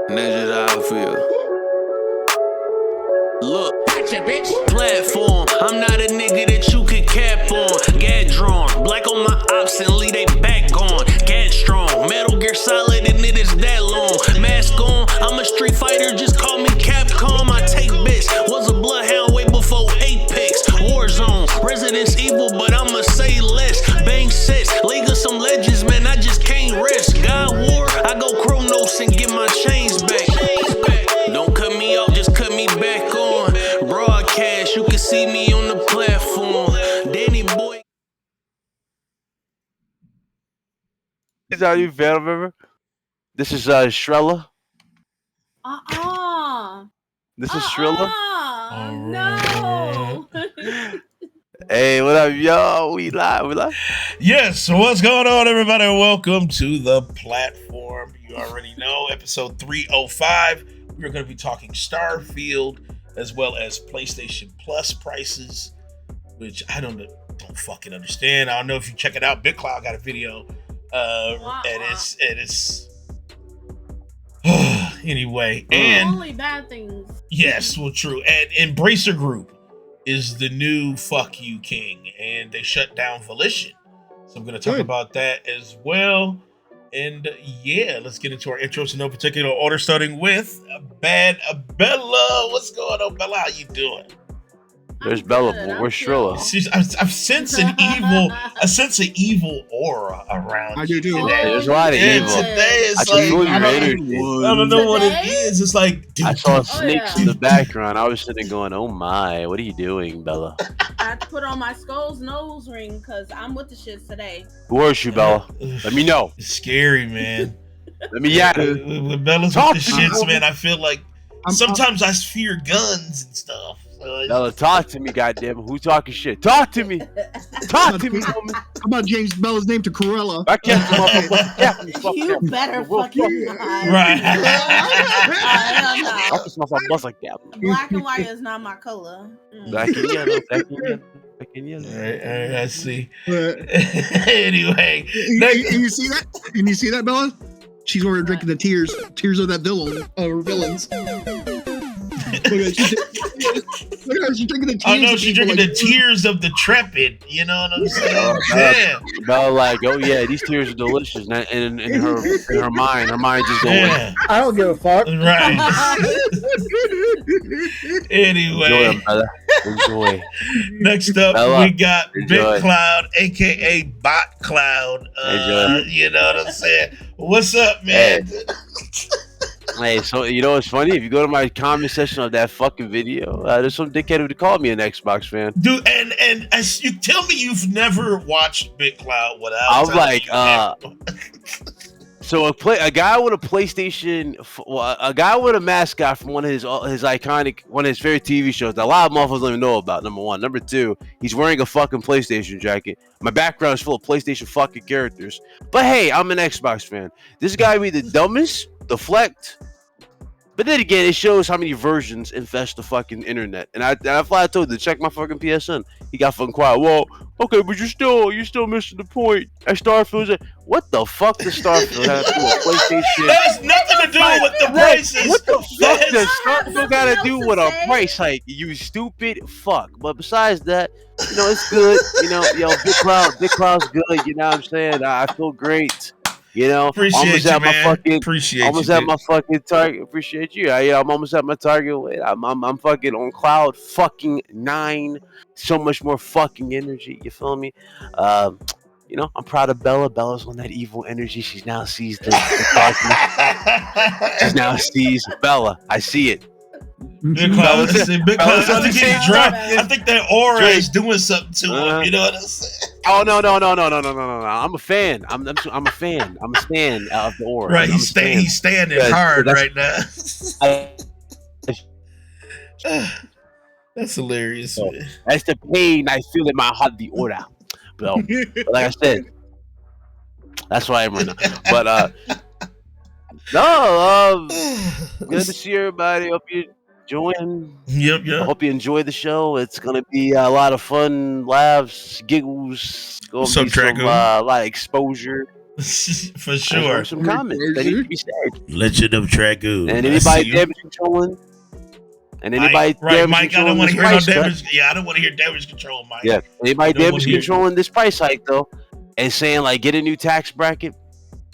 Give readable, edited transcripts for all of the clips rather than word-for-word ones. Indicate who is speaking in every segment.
Speaker 1: That's just how I feel. Look, platform. I'm not a nigga that you could cap on. Gat drawn, black on my ops and leave they back gone. Gat strong, Metal Gear Solid and it is that long. Mask on, I'm a street fighter, just call me Capcom. I take bits, was a bloodhound way before Apex. Warzone, Residence Evil, but I'ma say less. Bang sets, League of some legends, man, I just can't rest. God War, I go Chronos and get my chains back. Don't cut me off, just cut me back on. Broadcast, you can see me on the platform. Danny boy.
Speaker 2: Is that you fail, remember? This is Shrella. This is Shrella.
Speaker 3: No.
Speaker 2: Hey, what up, yo? We live.
Speaker 4: Yes, so what's going on, everybody? Welcome to the platform. You already know, episode 305. We're going to be talking Starfield as well as PlayStation Plus prices, which I don't fucking understand. I don't know if you check it out. BitCloud got a video, and it's anyway. And
Speaker 3: only bad things.
Speaker 4: yes, well, true. And Embracer Group is the new fuck you king, and they shut down Volition. So I'm going to talk about that as well. And yeah, let's get into our intros in no particular order, starting with Bad Bella. What's going on, Bella? How you doing?
Speaker 2: There's Bella, but where's Shrella?
Speaker 4: I sense an evil aura around.
Speaker 5: I do too.
Speaker 4: Today.
Speaker 2: There's a lot of evil.
Speaker 4: Today is
Speaker 2: I can feel your
Speaker 4: I
Speaker 2: energy.
Speaker 4: don't know what it is. It's like, dude,
Speaker 2: I saw snakes in the background. I was sitting going, oh my, what are you doing, Bella?
Speaker 3: I put on my Skull's nose ring because I'm with the shits today.
Speaker 2: Who are you, Bella? Let me know.
Speaker 4: It's scary, man.
Speaker 2: Let me at it.
Speaker 4: When Bella's
Speaker 2: Talk
Speaker 4: with the
Speaker 2: to me.
Speaker 4: shits, man, I feel like sometimes I fear guns and stuff. So
Speaker 2: Bella, talk to me, goddamn. Who talking shit? Talk to me. Talk to me, woman.
Speaker 5: How about change Bella's name to Corella?
Speaker 2: I can't come up
Speaker 3: You better fucking not.
Speaker 4: right.
Speaker 2: I can smell my bust like that.
Speaker 3: Black and white is not my color.
Speaker 2: Black and yellow, black and yellow, black and yellow.
Speaker 4: All right, I see.
Speaker 5: But,
Speaker 4: Anyway,
Speaker 5: and you see that? And you see that, Bella? She's over there drinking the tears of that villain, or villains. Look at her, she's drinking the tears.
Speaker 4: I know
Speaker 5: of
Speaker 4: she's
Speaker 5: people
Speaker 4: drinking the tears of the trepid. You know what I'm saying? Yeah.
Speaker 2: Bella, like, oh yeah, these tears are delicious. And in her mind just going.
Speaker 4: Yeah.
Speaker 6: I don't give a fuck.
Speaker 4: Right.
Speaker 2: Enjoy
Speaker 4: Anyway,
Speaker 2: them, Bella. Enjoy.
Speaker 4: next up
Speaker 2: Bella,
Speaker 4: we got
Speaker 2: enjoy.
Speaker 4: BitCloud, aka Bot Cloud.
Speaker 2: Enjoy.
Speaker 4: You know what I'm saying? What's up, man?
Speaker 2: Hey, so you know what's funny? If you go to my comment section of that fucking video, there's some dickhead who called me an Xbox fan.
Speaker 4: Dude, and as you tell me you've never watched BitCloud without.
Speaker 2: I was
Speaker 4: telling
Speaker 2: like,
Speaker 4: me you have.
Speaker 2: So a guy with a PlayStation, a guy with a mascot from one of his iconic, one of his favorite TV shows that a lot of motherfuckers don't even know about. Number one, number two, he's wearing a fucking PlayStation jacket. My background is full of PlayStation fucking characters. But hey, I'm an Xbox fan. This guy be the dumbest, deflect. But then again, it shows how many versions infest the fucking internet. And that's why I told you to check my fucking PSN. He got fucking quiet. Well, okay, but you're still missing the point. At Starfield, what the fuck does Starfield have to do with PlayStation?
Speaker 4: That has nothing to do with the prices.
Speaker 2: What the fuck
Speaker 4: That
Speaker 2: does
Speaker 4: has-
Speaker 2: Starfield got to do with a price hike? You stupid fuck. But besides that, you know, it's good. You know, Big Cloud's good. You know what I'm saying? I feel great. You know,
Speaker 4: Appreciate you, man.
Speaker 2: Almost at my fucking target. Appreciate you. I'm almost at my target weight. I'm fucking on cloud fucking 9. So much more fucking energy. You feel me? You know, I'm proud of Bella. Bella's on that evil energy. She now sees the darkness. She now sees Bella. I see it.
Speaker 4: Big Cloud, I think that aura is doing something to him. You know what I'm saying?
Speaker 2: Oh no! I'm a fan. I'm a fan. I'm a fan of the aura.
Speaker 4: Right, he's standing hard right now. That's hilarious.
Speaker 2: So,
Speaker 4: man.
Speaker 2: that's the pain I feel in my heart. The aura. But like I said, that's why I'm right now. But good to see everybody. Hope you enjoying.
Speaker 4: Yep.
Speaker 2: I hope you enjoy the show. It's gonna be a lot of fun, laughs, giggles. Gonna be a lot of exposure.
Speaker 4: For sure.
Speaker 2: Some comments that need to be said.
Speaker 4: Legend of Dragoon.
Speaker 2: And anybody damage controlling. And anybody
Speaker 4: Mike, I don't want to hear no damage. Yeah, I don't want to hear damage control, Mike.
Speaker 2: Yeah, anybody damage controlling this price hike though, and saying like get a new tax bracket.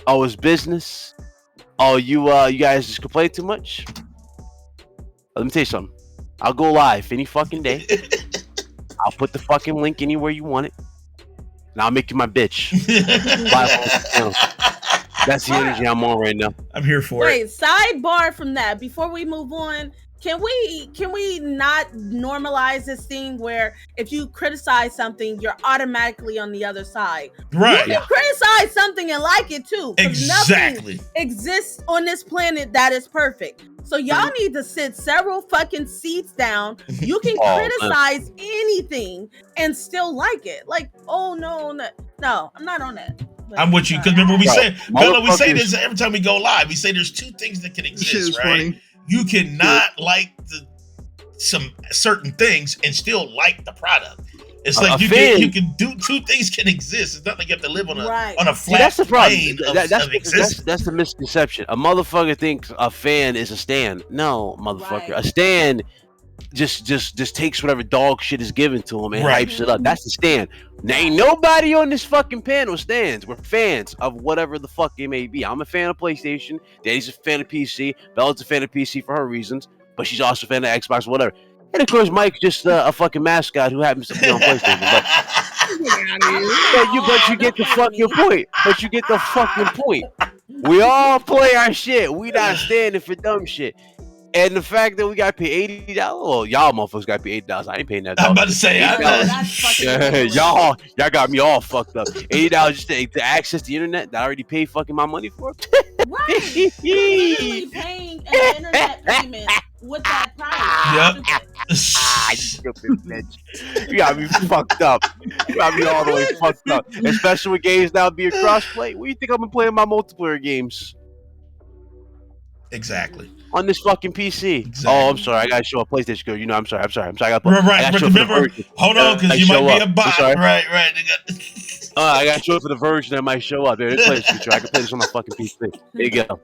Speaker 2: Oh, it's business. Oh, you guys just complain too much. Let me tell you something. I'll go live any fucking day. I'll put the fucking link anywhere you want it. And I'll make you my bitch. That's the energy I'm on right now.
Speaker 4: I'm here for it.
Speaker 3: Wait, sidebar from that. Before we move on, can we not normalize this thing where if you criticize something, you're automatically on the other side?
Speaker 4: Right.
Speaker 3: You can criticize something and like it too.
Speaker 4: Exactly.
Speaker 3: Nothing exists on this planet that is perfect. So y'all need to sit several fucking seats down. You can criticize anything and still like it. Like, oh no, I'm not on that. But
Speaker 4: I'm with you because remember we say, Bella, we say this every time we go live. We say there's two things that can exist, right? Funny. You cannot like some certain things and still like the product. It's like you can do two things can exist. It's not like you have to live on a flat plane of existence.
Speaker 2: That's the misconception. A motherfucker thinks a fan is a stan. No, motherfucker. Right. A stan just takes whatever dog shit is given to him and hypes it up. That's the stan. Now ain't nobody on this fucking panel stands. We're fans of whatever the fuck it may be. I'm a fan of PlayStation. Daddy's a fan of PC. Bella's a fan of PC for her reasons, but she's also a fan of Xbox, whatever. And of course, Mike's just a fucking mascot who happens to be on PlayStation. But you get the fucking point. But you get the fucking point. We all play our shit. We not standing for dumb shit. And the fact that we got to pay $80, well, y'all motherfuckers got to pay $80. I ain't paying that.
Speaker 4: I'm about to say,
Speaker 2: y'all got me all fucked up. $80 just to access the internet that I already paid fucking my money for.
Speaker 3: Right. You're literally paying an internet payment with that price.
Speaker 4: Yep.
Speaker 2: You stupid bitch. You got me fucked up. You got me all the way fucked up. Especially with games now being crossplay. What do you think I've been playing my multiplayer games?
Speaker 4: Exactly.
Speaker 2: On this fucking PC. Exactly. Oh, I'm sorry. I gotta show a PlayStation girl. You know, I'm sorry. I got
Speaker 4: right. But remember, hold on, because you might be a bot. Right.
Speaker 2: I gotta show it for the version that might show up. There, PlayStation. I can play this on my fucking PC. There you go.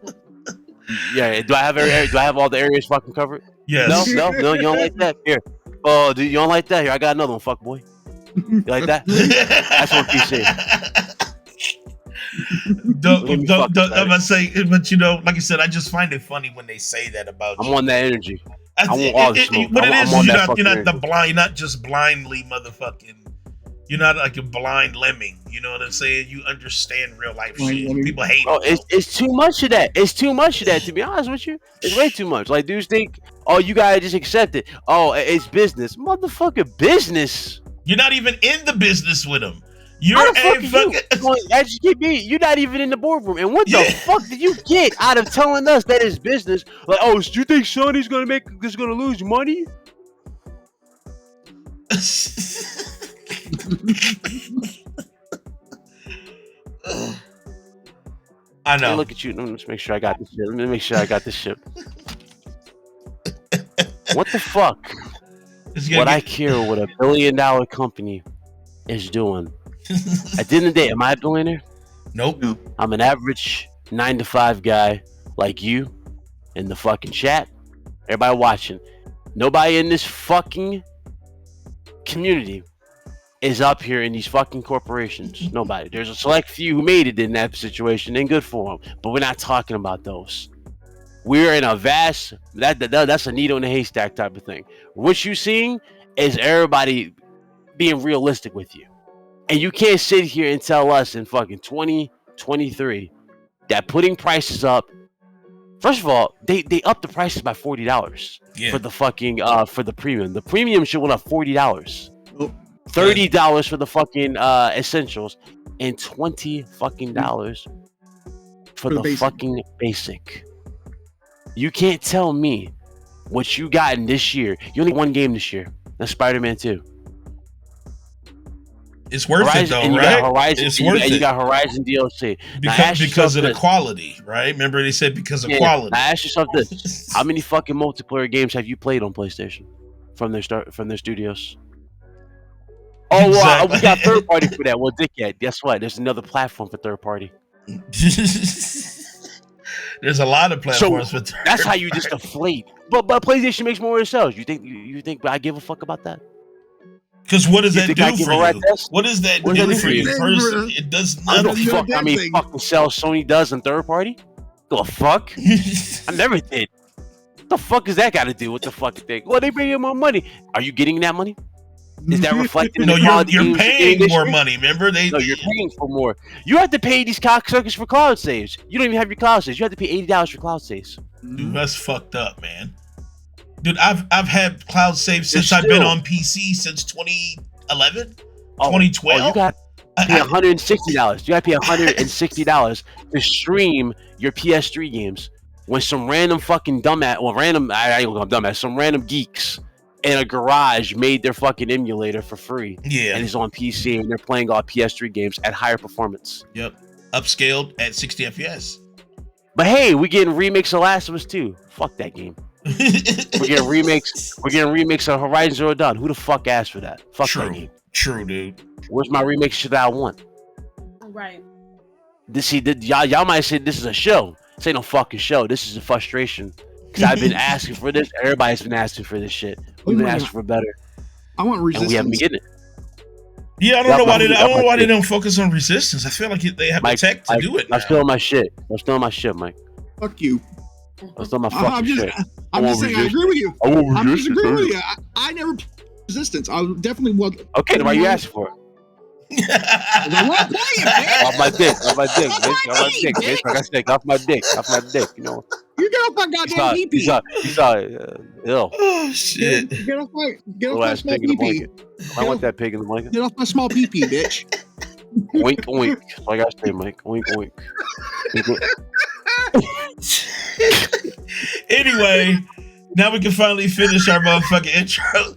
Speaker 2: Yeah. Do I have all the areas fucking covered?
Speaker 4: Yes.
Speaker 2: No. You don't like that? Here. Oh, dude, you don't like that? Here, I got another one. Fuck boy. You like that? That's on PC.
Speaker 4: I'm gonna say, but you know, like I said, I just find it funny when they say that about you.
Speaker 2: I'm on that energy. I want all the smoke.
Speaker 4: What it is, you're not the blind. You're not just blindly motherfucking. You're not like a blind lemming. You know what I'm saying? You understand real life shit. People hate it.
Speaker 2: It's too much of that. It's too much of that, to be honest with you. It's way too much. Like, dudes think, oh, you gotta just accept it. Oh, it's business. Motherfucker, business.
Speaker 4: You're not even in the business with them. You're
Speaker 2: educate me. You're not even in the boardroom. And what the fuck did you get out of telling us that it's business? Like, oh, do you think Sony's gonna lose money?
Speaker 4: I know.
Speaker 2: Hey, look at you. Let me just make sure I got this shit. What the fuck? What I care what $1 billion company is doing. At the end of the day, am I a billionaire?
Speaker 4: Nope.
Speaker 2: I'm an average 9-to-5 guy like you in the fucking chat. Everybody watching. Nobody in this fucking community is up here in these fucking corporations. Nobody. There's a select few who made it in that situation, and good for them. But we're not talking about those. We're in a vast that's a needle in a haystack type of thing. What you're seeing is everybody being realistic with you. And you can't sit here and tell us in fucking 2023 that putting prices up. First of all, they upped the prices by $40 for the fucking for the premium. The premium should went up $40. $30 for the fucking essentials, and $20 fucking dollars for the fucking basic. You can't tell me what you got in this year. You only one game this year. That's Spider-Man 2.
Speaker 4: It's worth it though, right?
Speaker 2: It's worth it. You got Horizon DLC
Speaker 4: because of the quality, right? Remember they said because of quality.
Speaker 2: Now ask yourself this: how many fucking multiplayer games have you played on PlayStation from their studios? Oh, well, we got third party for that. Well, dickhead, guess what? There's another platform for third party.
Speaker 4: There's a lot of platforms for
Speaker 2: that's how you just deflate. But PlayStation makes more sales. You think I give a fuck about that?
Speaker 4: Because what does
Speaker 2: You
Speaker 4: that
Speaker 2: think I
Speaker 4: do
Speaker 2: give
Speaker 4: for
Speaker 2: a
Speaker 4: you?
Speaker 2: rat test?
Speaker 4: What does that
Speaker 2: What
Speaker 4: do
Speaker 2: does that
Speaker 4: for
Speaker 2: do
Speaker 4: you?
Speaker 2: for you?
Speaker 4: Personally, it does
Speaker 2: I don't
Speaker 4: nothing.
Speaker 2: fuck how many fucking sales Sony does in third party. Go fuck. I never did. What the fuck does that got to do with the fucking thing? Well, they bring in more money. Are you getting that money? Is that reflected in
Speaker 4: No,
Speaker 2: the quality
Speaker 4: you're
Speaker 2: games
Speaker 4: paying
Speaker 2: this
Speaker 4: more
Speaker 2: year?
Speaker 4: money. Remember,
Speaker 2: No, you're paying for more. You have to pay these cocksuckers for cloud saves. You don't even have your cloud saves. You have to pay $80 for cloud saves.
Speaker 4: Dude, that's fucked up, man. Dude, I've had cloud saves since
Speaker 2: You're
Speaker 4: I've been
Speaker 2: still-
Speaker 4: on PC since 2011,
Speaker 2: Oh,
Speaker 4: 2012.
Speaker 2: you got to pay $160. You got to pay $160 to stream your PS3 games when some random fucking dumbass, well, random, I ain't gonna call them dumbass, some random geeks in a garage made their fucking emulator for free.
Speaker 4: Yeah.
Speaker 2: And it's on PC and they're playing all PS3 games at higher performance.
Speaker 4: Yep. Upscaled at 60 FPS.
Speaker 2: But hey, we getting remakes of Last of Us 2. Fuck that game. We're getting remakes of Horizon Zero Dawn. Who the fuck asked for that? Fuck that game.
Speaker 4: True, dude.
Speaker 2: Where's my remake shit that I want?
Speaker 3: Right.
Speaker 2: Y'all might say this is a show. This ain't no fucking show. This is a frustration. Because I've been asking for this. Everybody's been asking for this shit. We've been asking for better.
Speaker 5: I want Resistance.
Speaker 2: And we haven't been getting it.
Speaker 4: Yeah, I don't know why they don't focus on Resistance. I feel like they have the tech to do it now.
Speaker 2: I'm stealing my shit. Mike.
Speaker 5: Fuck you.
Speaker 2: I'm stealing my fucking shit.
Speaker 5: I'm just saying, I agree with you.
Speaker 2: I want
Speaker 5: I'm
Speaker 2: Resistance.
Speaker 5: disagreeing with you. I never played Resistance. I definitely want.
Speaker 2: Okay, then why you asking for it?
Speaker 5: I want to play it, man.
Speaker 2: Off my dick, bitch. Like I said, off my dick. You know.
Speaker 5: You get off my goddamn pee.
Speaker 2: He saw ill.
Speaker 4: Oh shit!
Speaker 5: Get off my
Speaker 2: Last
Speaker 5: small
Speaker 2: pig in the
Speaker 5: pee.
Speaker 2: blanket. I want that pig in the blanket.
Speaker 5: Get off my small pee, bitch.
Speaker 2: Wink, wink. Like I say, Mike. Wink, wink.
Speaker 4: Anyway, now we can finally finish our motherfucking intro.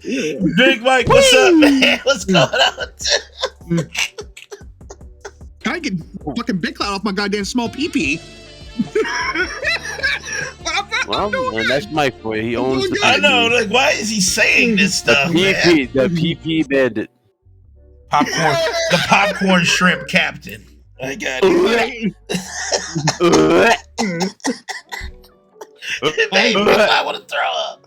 Speaker 4: Big Mike, what's up, man? What's going on?
Speaker 5: Can I get fucking Big Cloud off my goddamn small pee?
Speaker 2: Well, man, that's Mike for you. He owns the
Speaker 4: I know, like, why is he saying this stuff,
Speaker 2: the
Speaker 4: man?
Speaker 2: PP bandit.
Speaker 4: The popcorn shrimp captain. I got it. I want to throw up.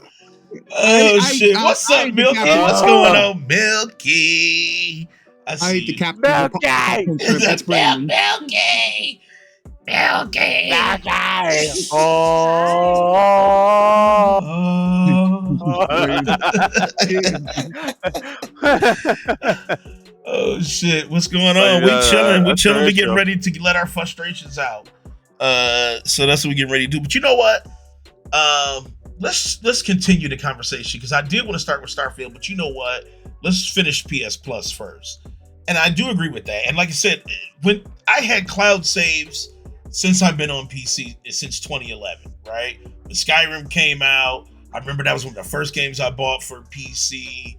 Speaker 4: Oh shit! What's up, Milky? What's going on, Milky? I hate
Speaker 5: the captain.
Speaker 2: Milky.
Speaker 5: That's Brandon.
Speaker 4: Milky. Oh shit! What's going on? We chilling. We chilling. We getting ready to let our frustrations out. So that's what we getting ready to do. But you know what? Let's continue the conversation because I did want to start with Starfield. But you know what? Let's finish PS Plus first. And I do agree with that. And like I said, when I had cloud saves since I've been on PC since 2011, right? When Skyrim came out, I remember that was one of the first games I bought for PC,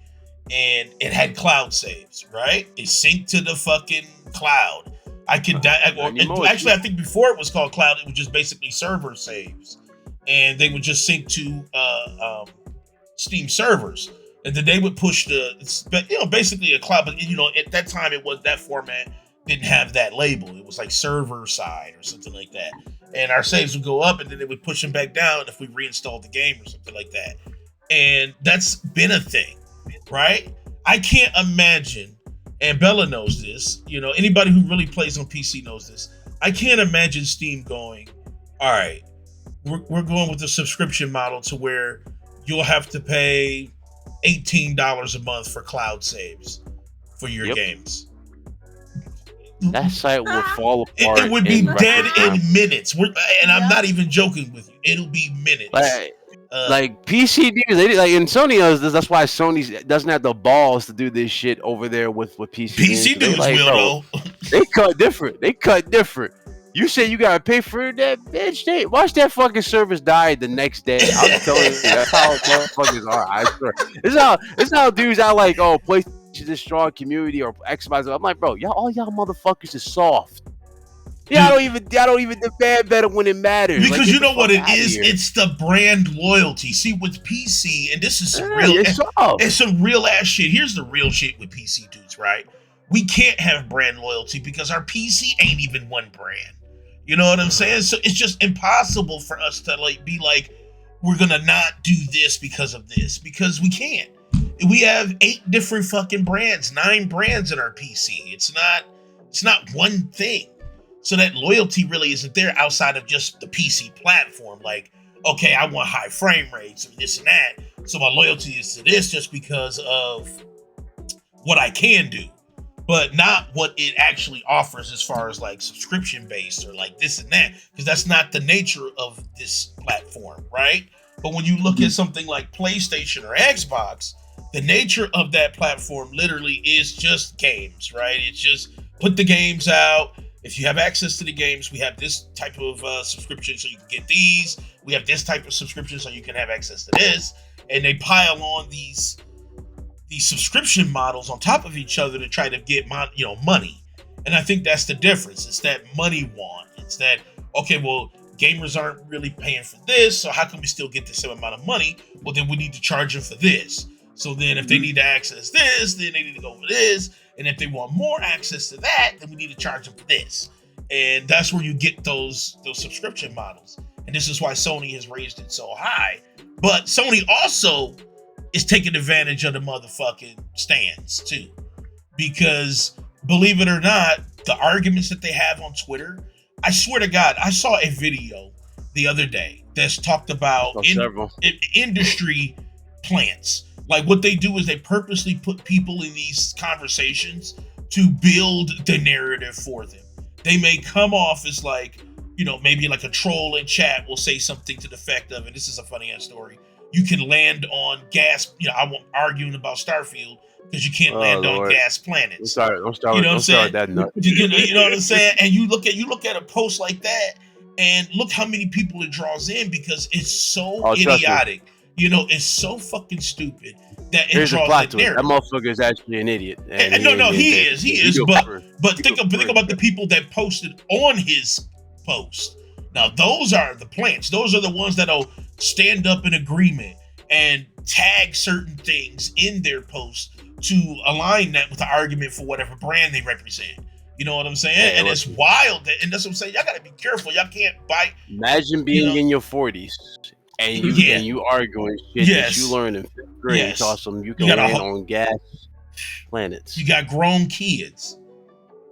Speaker 4: and it had cloud saves, right? It synced to the fucking cloud. I could actually, I think before it was called cloud, it was just basically server saves, and they would just sync to Steam servers, and then they would push basically a cloud. But at that time, it was that format didn't have that label. It was like server side or something like that. And our saves would go up and then they would push them back down if we reinstalled the game or something like that. And that's been a thing, right? I can't imagine, and Bella knows this, anybody who really plays on PC knows this. I can't imagine Steam going, all right, we're going with the subscription model to where you'll have to pay $18 a month for cloud saves for your games.
Speaker 2: That site will fall apart.
Speaker 4: It would be dead in minutes. I'm not even joking with you. It'll be minutes.
Speaker 2: Like PC dudes, and Sony knows this. That's why Sony doesn't have the balls to do this shit over there with PC.
Speaker 4: PC dudes will though.
Speaker 2: They cut different. You say you gotta pay for that, bitch. Watch that fucking service die the next day. I'm telling you, that's how motherfuckers are. I swear. This how dudes are like, oh, PlayStation is a strong community or Xbox. I'm like, bro, all y'all motherfuckers is soft. Y'all don't even demand better when it matters.
Speaker 4: Because you know what it is? It's the brand loyalty. See, with PC, and this is some it's some real ass shit. Here's the real shit with PC dudes, right? We can't have brand loyalty because our PC ain't even one brand. You know what I'm saying? So it's just impossible for us to like be like, we're gonna not do this because of this, because we can't. We have 8 different fucking brands, 9 brands in our PC. It's not one thing. So that loyalty really isn't there outside of just the PC platform. Like, okay, I want high frame rates and this and that. So my loyalty is to this just because of what I can do, but not what it actually offers as far as like subscription based or like this and that, because that's not the nature of this platform, right? But when you look at something like PlayStation or Xbox, the nature of that platform literally is just games, right? It's just put the games out. If you have access to the games, we have this type of subscription so you can get these. We have this type of subscription so you can have access to this. And they pile on these subscription models on top of each other to try to get money. And I think that's the difference. It's that money want. It's that, okay, well, gamers aren't really paying for this, so how can we still get the same amount of money? Well, then we need to charge them for this. So then if they need to access this, then they need to go for this. And if they want more access to that, then we need to charge them for this. And that's where you get those subscription models. And this is why Sony has raised it so high. But Sony also is taking advantage of the motherfucking stands too. Because believe it or not, the arguments that they have on Twitter, I swear to God, I saw a video the other day that's talked about industry plants. Like what they do is they purposely put people in these conversations to build the narrative for them. They may come off as like, maybe like a troll in chat will say something to the effect of, and this is a funny ass story, you can land on gas, I won't arguing about Starfield because you can't land on gas planets.
Speaker 2: Don't start that nut.
Speaker 4: You know what I'm saying? And you look at a post like that and look how many people it draws in because it's so idiotic. It's so fucking stupid that it draws that narrative.
Speaker 2: That motherfucker is actually an idiot.
Speaker 4: He is. But think about the people that posted on his post. Now, those are the plants. Those are the ones that'll stand up in agreement and tag certain things in their post to align that with the argument for whatever brand they represent. You know what I'm saying? And it's wild. And that's what I'm saying. Y'all got to be careful. Y'all can't bite.
Speaker 2: Imagine being in your 40s. And you arguing shit that you learned in 5th grade. It's awesome. You can land on gas planets.
Speaker 4: You got grown kids,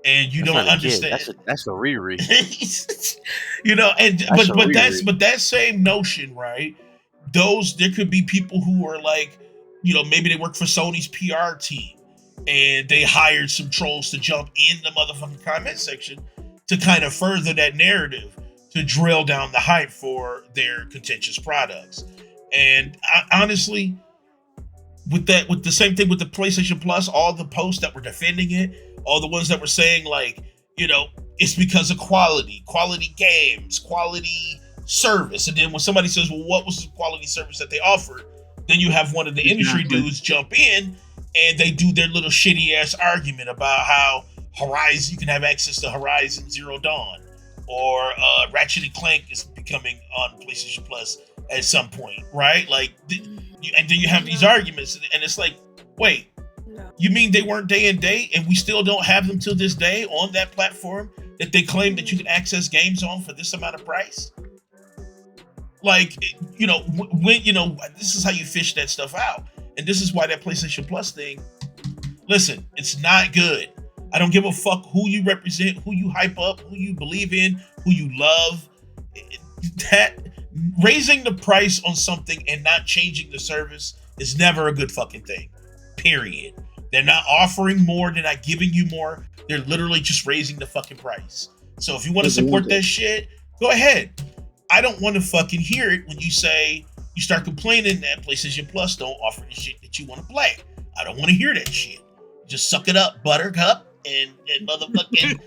Speaker 4: and you don't understand.
Speaker 2: That's a Riri.
Speaker 4: But that same notion, right? There could be people who are like, maybe they work for Sony's PR team, and they hired some trolls to jump in the motherfucking comment section to kind of further that narrative, to drill down the hype for their contentious products. And honestly, with the same thing with the PlayStation Plus, all the posts that were defending it, all the ones that were saying like, it's because of quality games, quality service. And then when somebody says, well, what was the quality service that they offered? Then you have one of the industry dudes jump in and they do their little shitty ass argument about how Horizon, you can have access to Horizon Zero Dawn, or Ratchet and Clank is becoming on PlayStation Plus at some point, right? Like, and then you have these arguments, and it's like, wait, you mean they weren't day and date, and we still don't have them till this day on that platform that they claim that you can access games on for this amount of price? Like, this is how you fish that stuff out, and this is why that PlayStation Plus thing. Listen, it's not good. I don't give a fuck who you represent, who you hype up, who you believe in, who you love. That raising the price on something and not changing the service is never a good fucking thing. Period. They're not offering more. They're not giving you more. They're literally just raising the fucking price. So if you want to support that shit, go ahead. I don't want to fucking hear it when you start complaining that PlayStation Plus don't offer the shit that you want to play. I don't want to hear that shit. Just suck it up, Buttercup. And motherfucking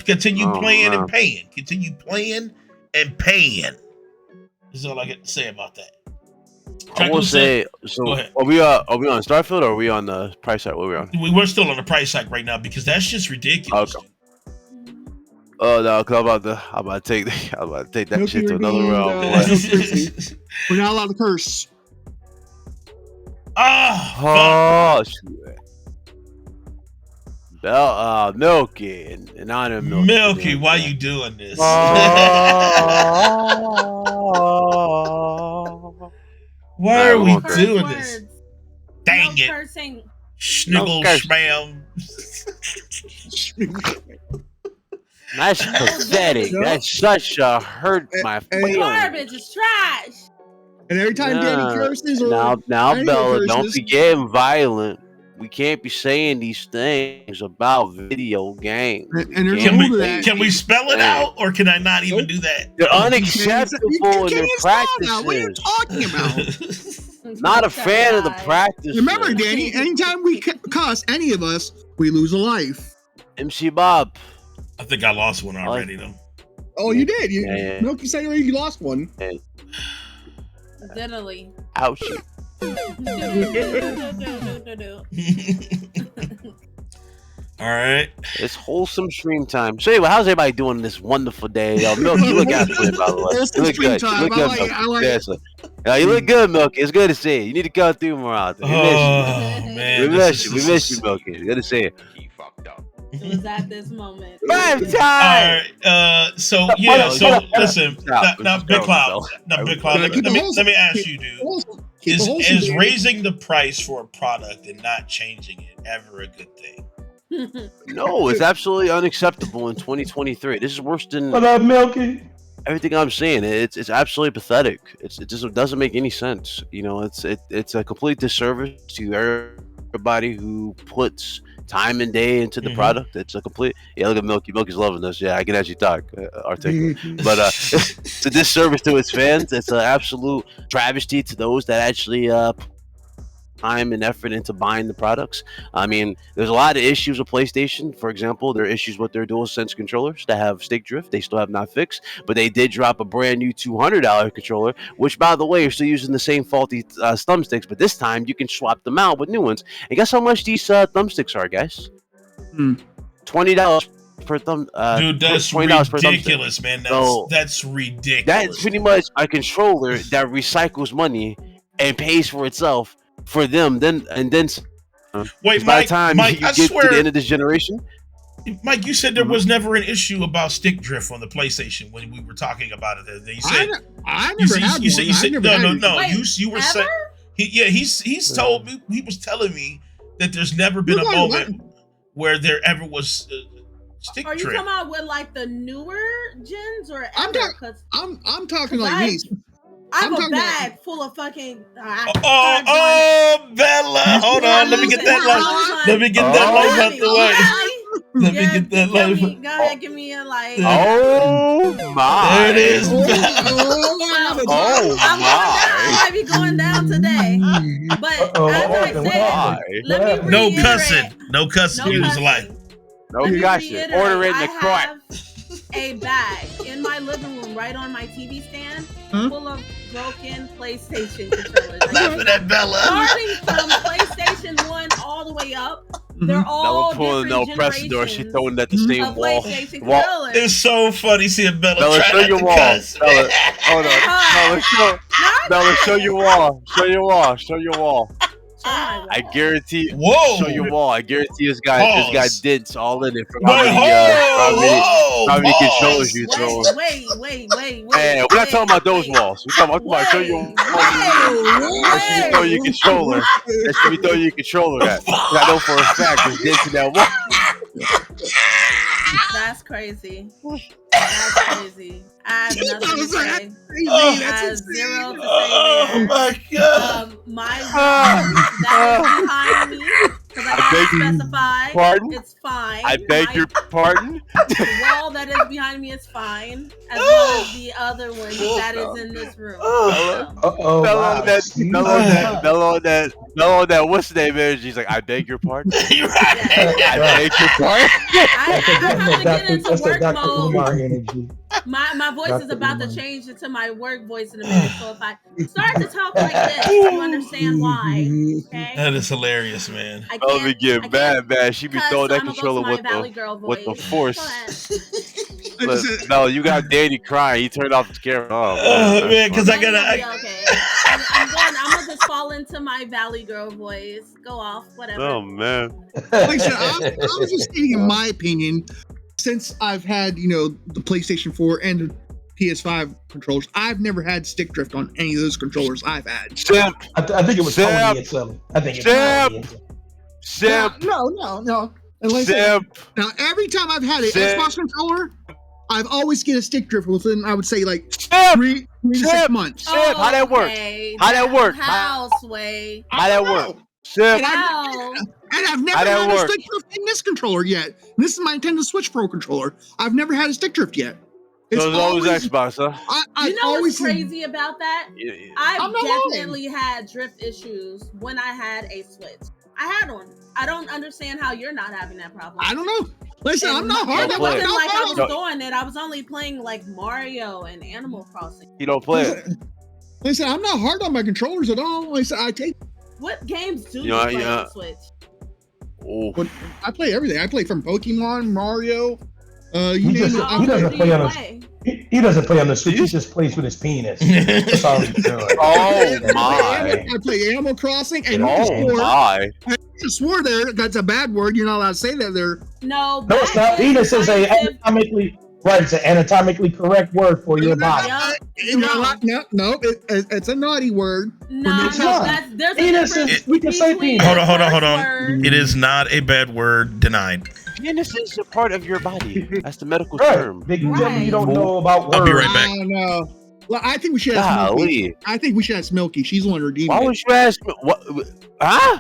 Speaker 4: continue playing and paying. Continue playing and paying. This is all I got to say about that.
Speaker 2: I will say, so are we on Starfield or are we on the price hike? What are we on?
Speaker 4: We're still on the price hike right now because that's just ridiculous.
Speaker 2: Okay. Oh no, cause I'm about to take that shit to another realm.
Speaker 5: We're not allowed to curse.
Speaker 2: Oh shit. Milky, in honor of Milky.
Speaker 4: Milky, why you doing this? Why are we
Speaker 3: Curse
Speaker 4: doing
Speaker 3: words.
Speaker 4: this? Dang
Speaker 3: No
Speaker 4: it.
Speaker 3: cursing.
Speaker 4: Schniggle
Speaker 2: curse.
Speaker 4: schmam.
Speaker 2: That's pathetic. That's such a hurt my feelings.
Speaker 3: Garbage is trash.
Speaker 5: And every time Danny curses, or
Speaker 2: Now,
Speaker 5: anyone
Speaker 2: Bella, don't
Speaker 5: curses-
Speaker 2: be getting violent. We can't be saying these things about video games.
Speaker 5: And there's
Speaker 4: Can
Speaker 5: a
Speaker 4: we,
Speaker 5: rule to that.
Speaker 4: can we spell it out, or can I not even
Speaker 5: Nope.
Speaker 4: do that?
Speaker 2: They're
Speaker 5: You
Speaker 2: unacceptable
Speaker 5: can't
Speaker 2: in their
Speaker 5: spell it out. What are you
Speaker 2: practices.
Speaker 5: talking about?
Speaker 2: Not a fan of the
Speaker 3: Guy.
Speaker 2: practice.
Speaker 5: Remember, Danny, anytime we cuss any of us, we lose a life.
Speaker 2: MC Bob.
Speaker 4: I think I lost one already, though.
Speaker 5: Oh, you did.
Speaker 2: Yeah.
Speaker 5: Milky said already you lost one.
Speaker 3: Literally.
Speaker 2: Ouchie.
Speaker 4: All right.
Speaker 2: It's wholesome stream time. So anyway, how's everybody doing this wonderful day? Yo, Milky, you look absolutely, by the way.
Speaker 5: Wholesome
Speaker 2: You look
Speaker 5: stream
Speaker 2: good.
Speaker 5: time.
Speaker 2: You look
Speaker 5: I
Speaker 2: good,
Speaker 5: like it.
Speaker 2: Milky.
Speaker 5: I like it.
Speaker 2: Seriously. You look good, Milky. It's good to see you. You need to come through more out there.
Speaker 4: Oh,
Speaker 2: We
Speaker 4: man.
Speaker 2: miss you. We miss you, Milky. Good to see you.
Speaker 3: It was at this moment.
Speaker 2: 5
Speaker 4: All
Speaker 2: times.
Speaker 4: right. So
Speaker 2: Shut
Speaker 4: yeah.
Speaker 2: up,
Speaker 4: So
Speaker 2: shut up, shut up.
Speaker 4: listen.
Speaker 2: Stop.
Speaker 4: Now,
Speaker 2: Just
Speaker 4: Big
Speaker 2: go,
Speaker 4: Cloud.
Speaker 2: Bella.
Speaker 4: Now, Big Cloud.
Speaker 5: Keep the
Speaker 4: Let me ask
Speaker 5: keep-
Speaker 4: you, dude.
Speaker 5: Keep the wholesome,
Speaker 4: Is
Speaker 5: Danny.
Speaker 4: raising the price for a product and not changing it ever a good thing?
Speaker 2: No, it's absolutely unacceptable in 2023. This is worse than
Speaker 6: What up, Milky?
Speaker 2: everything I'm saying. It's absolutely pathetic. It just doesn't make any sense. You know, it's a complete disservice to everybody who puts time and day into the
Speaker 4: Mhm.
Speaker 2: product. It's a complete. Yeah, look at Milky. Milky's loving this. Yeah, I can actually talk articulate. But it's a disservice to its fans. It's an absolute travesty to those that actually time and effort into buying the products. I mean, there's a lot of issues with PlayStation. For example, there are issues with their DualSense controllers that have stick drift. They still have not fixed, but they did drop a brand new $200 controller, which, by the way, are still using the same faulty thumbsticks, but this time you can swap them out with new ones. And guess how much these thumbsticks are, guys? $20 per thumb.
Speaker 4: Dude, that's
Speaker 2: $20 per thumbstick.
Speaker 4: ridiculous, man.
Speaker 2: So,
Speaker 4: That's ridiculous.
Speaker 2: That's pretty much a controller that recycles money and pays for itself for them. Then
Speaker 4: Wait,
Speaker 2: by
Speaker 4: Mike,
Speaker 2: the time
Speaker 4: Mike,
Speaker 2: you
Speaker 4: I
Speaker 2: get to
Speaker 4: swear,
Speaker 2: the end of this generation,
Speaker 4: Mike, you said there was never an issue about stick drift on the PlayStation when we were talking about it. You said
Speaker 5: I never had one.
Speaker 4: you said
Speaker 5: I never had
Speaker 4: no.
Speaker 3: Wait,
Speaker 4: You were
Speaker 3: ever?
Speaker 4: saying he's told me, he was telling me that there's never been a
Speaker 5: Wait,
Speaker 4: moment where there ever was stick
Speaker 3: Are you
Speaker 4: drift.
Speaker 3: talking about with like the newer gens or
Speaker 5: I'm
Speaker 3: ever?
Speaker 5: talking-
Speaker 3: 'Cause
Speaker 5: I'm talking like
Speaker 3: Right.
Speaker 5: these.
Speaker 3: I have
Speaker 5: I'm
Speaker 3: a
Speaker 5: talking about-
Speaker 3: bag full of fucking.
Speaker 4: Bella, hold on. Let me get that life. Let me get that life out the way. Let me get that life.
Speaker 3: Go ahead, give me a like.
Speaker 2: oh my!
Speaker 4: There it is.
Speaker 5: Oh,
Speaker 2: Oh
Speaker 3: I
Speaker 2: my!
Speaker 3: might be going down today. But as I said, let me
Speaker 4: No
Speaker 3: reiterate-
Speaker 4: cussing. No cussing.
Speaker 3: No
Speaker 4: It was
Speaker 3: cussing.
Speaker 4: life.
Speaker 2: No
Speaker 3: Let me
Speaker 2: gotcha.
Speaker 3: reiterate,
Speaker 2: Order it in the
Speaker 3: I
Speaker 2: cart.
Speaker 3: have a bag in my living room right on my TV stand
Speaker 5: Huh?
Speaker 3: full of broken PlayStation controllers.
Speaker 4: Laugh at that, Bella.
Speaker 3: Starting from PlayStation 1 all the way up, they're
Speaker 2: That
Speaker 3: all
Speaker 2: was pulling no
Speaker 3: different
Speaker 2: press door. She
Speaker 3: generations
Speaker 2: throwing it at the same
Speaker 3: of
Speaker 2: wall.
Speaker 3: PlayStation
Speaker 2: Wall.
Speaker 3: controllers.
Speaker 4: It's so funny seeing Bella
Speaker 2: Bella,
Speaker 4: try
Speaker 2: show
Speaker 4: not
Speaker 2: your
Speaker 4: to
Speaker 2: wall.
Speaker 4: cuss.
Speaker 2: Bella, hold on. Bella, show your wall. Show your wall. Show your wall.
Speaker 3: Show my wall.
Speaker 2: I guarantee.
Speaker 4: Whoa.
Speaker 2: Show your wall. I guarantee this guy
Speaker 4: Pause.
Speaker 2: dents all in it from
Speaker 4: Wait,
Speaker 2: how many
Speaker 4: pause.
Speaker 2: controllers you throw.
Speaker 3: Wait.
Speaker 2: Hey, we're not talking about those walls. We're talking about show your wall. That's when you throw your controller. That's when you throw your controller at. 'Cause I know for a fact there's dents in that wall.
Speaker 3: That's crazy. That's crazy. I have nothing to say.
Speaker 4: Oh,
Speaker 3: I have zero to say
Speaker 4: Oh
Speaker 3: there.
Speaker 4: my god.
Speaker 3: My room that is behind me, because I
Speaker 2: beg
Speaker 3: gotta
Speaker 2: you-
Speaker 3: specify,
Speaker 2: pardon?
Speaker 3: it's fine.
Speaker 2: I beg
Speaker 3: My-
Speaker 2: your pardon.
Speaker 3: The wall that is behind me is fine, as well as the other one that is in this room.
Speaker 2: Bella.
Speaker 3: So,
Speaker 6: Uh-oh.
Speaker 2: Bella
Speaker 6: wow.
Speaker 2: on that. Bella on that. What's the name, man? She's like, I beg your pardon.
Speaker 4: You're right.
Speaker 2: I beg your pardon.
Speaker 3: I have to get into
Speaker 6: That's the
Speaker 3: work
Speaker 6: Dr.
Speaker 3: mode.
Speaker 6: Umar energy.
Speaker 3: My voice is
Speaker 6: Dr.
Speaker 3: about to
Speaker 6: Umar.
Speaker 3: change into my work voice in a minute. So if I start to talk like this, you understand why. Okay?
Speaker 4: That is hilarious, man.
Speaker 3: I
Speaker 2: Bella be
Speaker 3: can't.
Speaker 2: getting
Speaker 3: I can't
Speaker 2: mad, man. She be
Speaker 3: cuss,
Speaker 2: throwing
Speaker 3: so
Speaker 2: that
Speaker 3: I'm gonna go
Speaker 2: controller
Speaker 3: to my
Speaker 2: with
Speaker 3: Valley
Speaker 2: the
Speaker 3: Girl
Speaker 2: with the
Speaker 3: voice.
Speaker 2: force.
Speaker 3: Go ahead.
Speaker 2: But, no, you got Danny crying. He turned off the camera. Oh,
Speaker 4: Man, because I
Speaker 3: No,
Speaker 4: gotta.
Speaker 3: you'll be okay. I'm gonna just fall into my Valley Girl voice. Go off, whatever.
Speaker 2: Oh man.
Speaker 5: Like I said, I was just stating in my opinion, since I've had, the PlayStation 4 and the PS5 controllers, I've never had stick drift on any of those controllers I've had.
Speaker 2: Simp.
Speaker 6: I think it was Tony and some. I think it's Tony.
Speaker 2: Simp.
Speaker 5: No. Like
Speaker 2: Simp.
Speaker 5: Now, every time I've had an
Speaker 2: Simp.
Speaker 5: Xbox controller, I've always get a stick drift within, I would say, like
Speaker 2: Simp.
Speaker 5: 3 to 6 months.
Speaker 2: Simp. How that work?
Speaker 3: Okay,
Speaker 2: How that work?
Speaker 3: How, Sway?
Speaker 2: How that work? Simp.
Speaker 3: How?
Speaker 5: And I've never
Speaker 2: How that
Speaker 5: had a
Speaker 2: work?
Speaker 5: stick drift in this controller yet. This is my Nintendo Switch Pro controller. I've never had a stick drift yet.
Speaker 2: So it's always Xbox, huh?
Speaker 5: I
Speaker 3: You know
Speaker 5: always
Speaker 3: what's crazy about that?
Speaker 2: Yeah.
Speaker 3: I've
Speaker 5: I'm not lying.
Speaker 3: definitely had drift issues when I had a Switch. I had one. I don't understand how you're not having that problem.
Speaker 5: I don't know. Listen,
Speaker 3: And
Speaker 5: I'm not hard.
Speaker 3: It
Speaker 2: Don't play
Speaker 3: wasn't
Speaker 2: it.
Speaker 3: like I was
Speaker 2: Don't-
Speaker 3: doing it. I was only playing like Mario and Animal Crossing.
Speaker 2: He don't play it.
Speaker 5: Listen, I'm not hard on my controllers at all. Like I said, I take.
Speaker 3: What games do you
Speaker 2: Yeah,
Speaker 3: play
Speaker 2: yeah.
Speaker 3: on Switch?
Speaker 2: Oh.
Speaker 5: I play everything. I play from Pokemon, Mario. You
Speaker 6: He
Speaker 5: name
Speaker 6: just-
Speaker 5: it.
Speaker 6: he doesn't
Speaker 3: do
Speaker 6: play
Speaker 3: you
Speaker 6: on
Speaker 3: play?
Speaker 6: He doesn't play on the Switch. He just plays with his penis. That's all he's doing.
Speaker 2: Oh
Speaker 5: I
Speaker 2: my.
Speaker 5: play Animal Crossing, and
Speaker 2: Oh my.
Speaker 5: you swore there. That's a bad word. You're not allowed to say that there.
Speaker 3: No,
Speaker 6: No, it's not. Penis is a
Speaker 3: scientific-
Speaker 6: anatomically right. It's an anatomically correct word for your body.
Speaker 3: Yup.
Speaker 5: You're not- No, it's a naughty word.
Speaker 3: No,
Speaker 6: It's not.
Speaker 3: there's a
Speaker 6: Penis
Speaker 3: difference
Speaker 6: is. We can say
Speaker 3: between
Speaker 6: penis.
Speaker 3: the
Speaker 4: Hold on.
Speaker 3: first word-
Speaker 4: It is not a bad word. Denied.
Speaker 2: Penis is a part of your body. That's the medical
Speaker 6: Right.
Speaker 2: term.
Speaker 6: Big you tell me you don't
Speaker 2: Right.
Speaker 6: know about words.
Speaker 4: I'll be right back.
Speaker 5: I don't know. Well, I think we should ask Smokey.
Speaker 2: Golly.
Speaker 5: I think we should ask Smokey. She's the one redeeming
Speaker 2: Why
Speaker 5: it.
Speaker 2: would you ask me? What? Huh?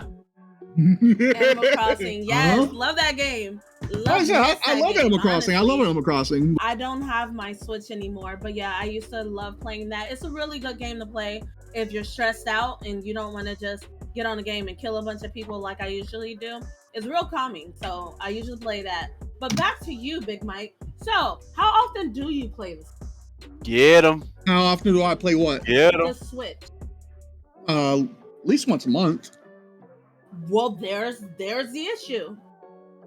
Speaker 3: Animal Crossing, yes,
Speaker 5: Uh-huh.
Speaker 3: love that game.
Speaker 5: Like I said, I love Animal Crossing. I love
Speaker 3: honestly.
Speaker 5: Animal Crossing.
Speaker 3: I don't have my Switch anymore, but yeah, I used to love playing that. It's a really good game to play if you're stressed out and you don't want to just get on a game and kill a bunch of people like I usually do. It's real calming, so I usually play that. But back to you, Big Mike. So, how often do you play this?
Speaker 2: Get him.
Speaker 5: How often do I play what?
Speaker 2: Get him.
Speaker 3: The Switch.
Speaker 5: At least once a month.
Speaker 3: Well, there's the issue.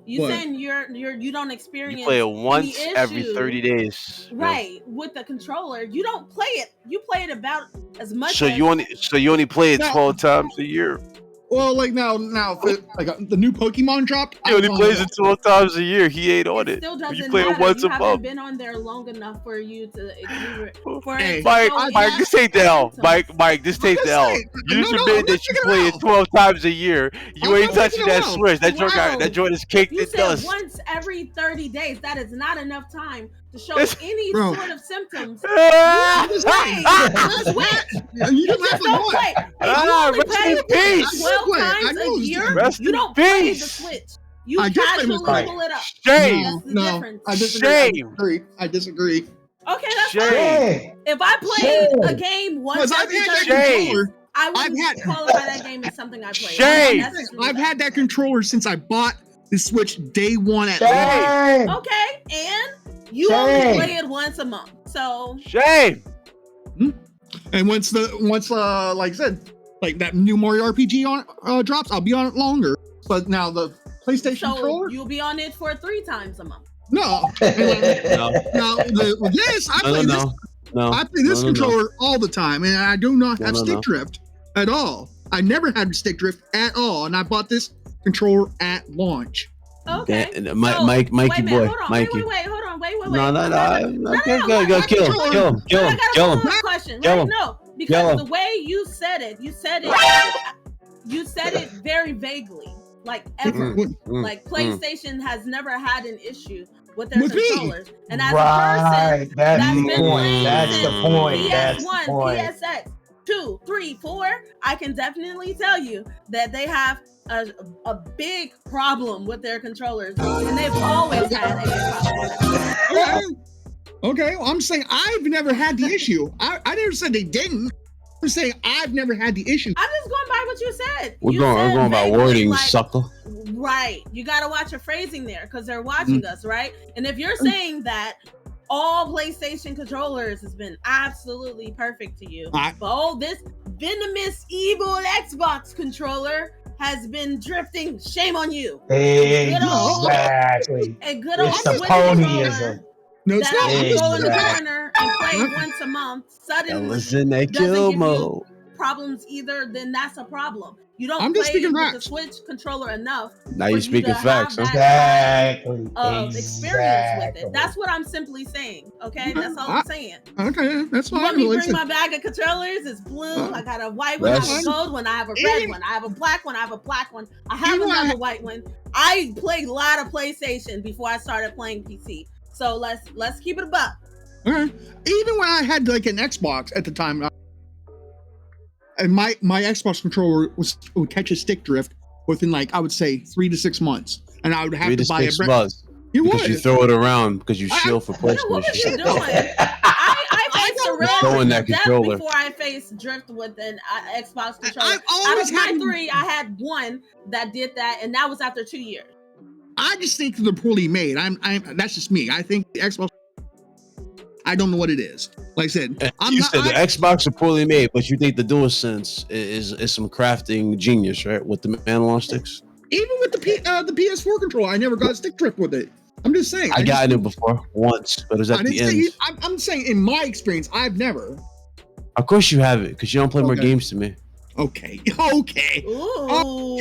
Speaker 3: You
Speaker 5: What?
Speaker 3: saying you don't experience
Speaker 2: You play it
Speaker 3: any
Speaker 2: once every
Speaker 3: issue.
Speaker 2: 30 days.
Speaker 3: Right, with the controller. You don't play it. You play it about as much
Speaker 2: So
Speaker 3: as
Speaker 2: you only play it
Speaker 5: No.
Speaker 2: 12 times a year.
Speaker 5: Well, like now, if the new Pokemon dropped.
Speaker 2: He only plays it 12 times a year. He ain't on it.
Speaker 3: still doesn't
Speaker 2: You play it
Speaker 3: matter.
Speaker 2: once
Speaker 3: you
Speaker 2: a
Speaker 3: haven't
Speaker 2: month.
Speaker 3: been on there long enough for you to ignore it. For
Speaker 5: Hey,
Speaker 3: it to
Speaker 2: Mike,
Speaker 3: show
Speaker 2: Mike,
Speaker 3: you
Speaker 2: just take the L.
Speaker 3: symptoms.
Speaker 2: Mike, just take the L. You just
Speaker 5: No,
Speaker 2: admitted
Speaker 5: I'm
Speaker 2: that
Speaker 5: not
Speaker 2: you
Speaker 5: taking
Speaker 2: play
Speaker 5: it
Speaker 2: it 12 times a year. You
Speaker 5: I'm
Speaker 2: ain't
Speaker 5: not
Speaker 2: touching
Speaker 5: taking it
Speaker 2: that
Speaker 5: out.
Speaker 2: Switch. That joint,
Speaker 3: Wow.
Speaker 2: that joint is caked
Speaker 3: You
Speaker 2: in
Speaker 3: said
Speaker 2: dust.
Speaker 3: once every 30 days. That is not enough time to show
Speaker 2: It's-
Speaker 3: any
Speaker 5: Bro.
Speaker 3: sort of symptoms.
Speaker 2: Ah!
Speaker 3: You play the Switch.
Speaker 5: You
Speaker 3: You
Speaker 5: can
Speaker 3: just
Speaker 5: laugh at
Speaker 3: don't
Speaker 5: what?
Speaker 3: play. If you
Speaker 2: Ah,
Speaker 3: only
Speaker 2: rest
Speaker 3: play
Speaker 2: in peace.
Speaker 3: 12
Speaker 5: I
Speaker 3: times
Speaker 5: know
Speaker 3: a
Speaker 5: it's
Speaker 3: year,
Speaker 2: Rest
Speaker 3: you
Speaker 2: in
Speaker 3: don't play the
Speaker 2: peace.
Speaker 3: Switch. You
Speaker 5: I do play
Speaker 3: casually
Speaker 5: the Switch.
Speaker 3: pull it up.
Speaker 2: Shame.
Speaker 3: That's the
Speaker 5: No,
Speaker 3: difference.
Speaker 5: I disagree.
Speaker 2: Shame.
Speaker 5: I disagree.
Speaker 3: Okay, that's
Speaker 2: Shame.
Speaker 3: fine.
Speaker 6: Hey,
Speaker 3: If I played
Speaker 6: Shame.
Speaker 3: a game once
Speaker 5: Because I've
Speaker 3: every
Speaker 5: had that
Speaker 3: 30
Speaker 2: Shame.
Speaker 3: days,
Speaker 5: controller.
Speaker 3: I wouldn't
Speaker 5: I've had-
Speaker 3: qualify that game as something I played.
Speaker 2: Shame.
Speaker 3: That's just me.
Speaker 5: I've had that controller since I bought the Switch day one at
Speaker 6: shame.
Speaker 3: Okay, and you
Speaker 6: Shame.
Speaker 3: only play it once a month. So
Speaker 2: Shame.
Speaker 5: And once like I said, like that new Mario RPG drops, I'll be on it longer. But now the PlayStation
Speaker 3: so
Speaker 5: controller,
Speaker 3: you'll be on it for 3 times a month.
Speaker 5: no.
Speaker 2: No.
Speaker 5: Now with this, I play this.
Speaker 2: No.
Speaker 5: I play this
Speaker 2: No.
Speaker 5: controller all the time, and I do not
Speaker 2: No,
Speaker 5: have
Speaker 2: no,
Speaker 5: stick
Speaker 2: no.
Speaker 5: drift at all. I never had stick drift at all, and I bought this controller at launch.
Speaker 3: Okay.
Speaker 2: Yeah,
Speaker 3: So,
Speaker 2: Mikey
Speaker 3: wait a
Speaker 2: boy,
Speaker 3: minute, hold on.
Speaker 2: Mikey.
Speaker 3: Wait, hold on. Wait.
Speaker 2: No. Okay,
Speaker 3: no,
Speaker 2: go,
Speaker 3: no,
Speaker 2: go,
Speaker 3: no,
Speaker 2: kill him,
Speaker 5: no,
Speaker 2: kill him, kill
Speaker 3: I
Speaker 2: him,
Speaker 3: got a
Speaker 2: kill him.
Speaker 3: follow-up question.
Speaker 2: Kill
Speaker 3: Right?
Speaker 2: him.
Speaker 3: No,
Speaker 2: Kill
Speaker 3: because
Speaker 2: him.
Speaker 3: the way you said it very vaguely, like ever. Like PlayStation has never had an issue with their
Speaker 5: With me.
Speaker 3: controllers, and as a
Speaker 6: Right.
Speaker 3: person
Speaker 6: That's
Speaker 3: that's
Speaker 6: the
Speaker 3: been
Speaker 6: point.
Speaker 3: playing
Speaker 6: That's the point. That's the
Speaker 3: PS1,
Speaker 6: point.
Speaker 3: PSX, 2, 3, 4, I can definitely tell you that they have a big problem with their controllers, and they've always had a big problem.
Speaker 5: Okay, well, I'm saying I've never had the issue. I never said they didn't. I'm saying I've never had the issue.
Speaker 3: I'm just going by what you said.
Speaker 2: We're
Speaker 3: You
Speaker 2: going
Speaker 3: said
Speaker 2: by
Speaker 3: vaguely,
Speaker 2: wording,
Speaker 3: like,
Speaker 2: sucker.
Speaker 3: Right. You got to watch your phrasing there because they're watching us, right? And if you're saying that all PlayStation controllers has been absolutely perfect to you,
Speaker 5: I-
Speaker 3: but this venomous, evil Xbox controller has been drifting, shame on you.
Speaker 6: Exactly.
Speaker 3: A good old
Speaker 6: It's the
Speaker 3: Switch
Speaker 6: ponyism.
Speaker 3: controller
Speaker 5: No, it's
Speaker 3: that
Speaker 5: not.
Speaker 3: I
Speaker 5: I'm
Speaker 3: can
Speaker 5: just
Speaker 3: go in the
Speaker 6: Exactly.
Speaker 3: corner and play once a month. Suddenly,
Speaker 2: Listen, they
Speaker 3: doesn't
Speaker 2: kill
Speaker 3: give
Speaker 2: mode.
Speaker 3: problems either, then that's a problem. You don't
Speaker 5: I'm just
Speaker 3: play
Speaker 5: speaking
Speaker 3: with the
Speaker 5: facts.
Speaker 3: Switch controller enough.
Speaker 2: Now
Speaker 3: for
Speaker 2: you're
Speaker 3: you
Speaker 2: speaking
Speaker 3: to
Speaker 2: facts,
Speaker 3: have
Speaker 2: huh?
Speaker 3: that
Speaker 6: Exactly.
Speaker 3: of experience with it. That's what I'm simply saying. Okay, that's all I'm saying.
Speaker 5: Okay, that's
Speaker 3: You
Speaker 5: fine.
Speaker 3: want me to
Speaker 5: Like I
Speaker 3: bring
Speaker 5: said,
Speaker 3: my bag of controllers? It's blue. I got a white one. I have a
Speaker 2: That's-
Speaker 3: gold one. I have a red
Speaker 5: Even-
Speaker 3: one. I have a black one. I have a black one. I have
Speaker 5: Even
Speaker 3: another
Speaker 5: I-
Speaker 3: white one. I played a lot of PlayStation before I started playing PC. So let's keep it a buck.
Speaker 5: Okay. Even when I had like an Xbox at the time, and my Xbox controller would catch a stick drift within like I would say 3 to 6 months, and I would have
Speaker 2: 3
Speaker 5: to
Speaker 2: to
Speaker 5: buy a
Speaker 2: 6
Speaker 5: brand.
Speaker 2: months.
Speaker 5: You
Speaker 2: Because
Speaker 5: would.
Speaker 2: you throw it around because you shield for
Speaker 3: What was you
Speaker 2: PlayStation.
Speaker 3: doing? I faced a
Speaker 2: Throwing
Speaker 3: red
Speaker 2: that
Speaker 3: death
Speaker 2: controller.
Speaker 3: before I faced drift with an Xbox controller.
Speaker 5: I've
Speaker 3: Out
Speaker 5: always
Speaker 3: of my
Speaker 5: had.
Speaker 3: 3, I had one that did that, and that was after 2 years.
Speaker 5: I just think they're poorly made. That's just me. I think the Xbox. I don't know what it is. Like I said,
Speaker 2: You said the Xbox are poorly made, but you think the DualSense is some crafting genius, right? With the analog sticks.
Speaker 5: even with the PS4 controller, I never got a stick drift with it. I'm just saying.
Speaker 2: I got it before once, but it was at the end.
Speaker 5: I'm saying in my experience, I've never.
Speaker 2: Of course you have it, because you don't play more
Speaker 5: Okay.
Speaker 2: games to me.
Speaker 5: Okay.
Speaker 3: Ooh.